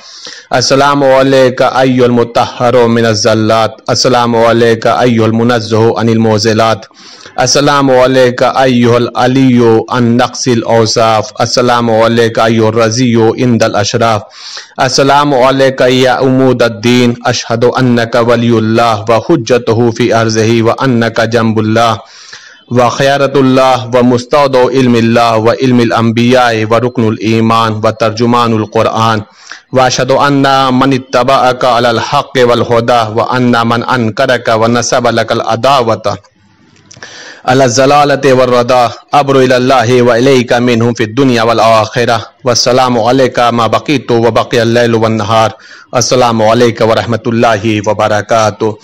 अस्सलामु अलैका अय्युल मुतहहरु मिनज़ ज़ल्लात, अस्सलामु अलैका अय्युहल मुनज़्ज़हु अनिल मुज़िलात, अस्सलामु अलैका अय्युहल अलिय्यु अन नक़्सिल औसाफ, अस्सलामु अलैका अय्युहर रज़िय्यु इंदल अशराफ, अस्सलामु अलैका या उमूदद्दीन, अशहदु अन्नका वलियुल्लाह व हुज्जतुहु फ़ी अर्ज़िही व अन्नका जंबुल्लाह व खैरतुल्लाह व मुस्तौदउ इल्मिल्लाह व इल्मिल अंबिया व रुकनुल ईमान व तर्जुमानुल कुरआन व अशहदु अन्ना मन इत्तबअका अलल हक़्क़ि वल हुदा व अन्ना मन अनकरका व नसब लकल अदावता अला ज़लालति वर रदा अब्रु इलल्लाहि व इलैका मिनहु फिद दुनिया वल आखिरह वस्सलामु अलैका मा बक़ीतु व बक़ियल लैलु वन नहार। अस्सलामु अलैका व रहमतुल्लाहि व बरकातुहू।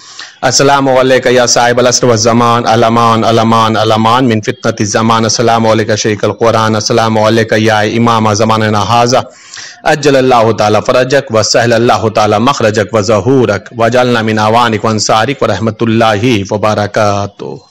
अस्सलामु अलैका या साहिबल अस्र व ज़मान अलमान अलमान अलमान मिन फितनति ज़मान, अस्सलामु अलैका शेखल कुरान, अस्सलामु अलैका या इमाम ज़मानना हाज़ा अज्जलल्लाहु तआला फरजक व सहलल्लाहु तआला मखरजक व ज़हूरक व जअलना मिन अवानिक व अंसारिक व रहमतुल्लाहि व बरकातुहू।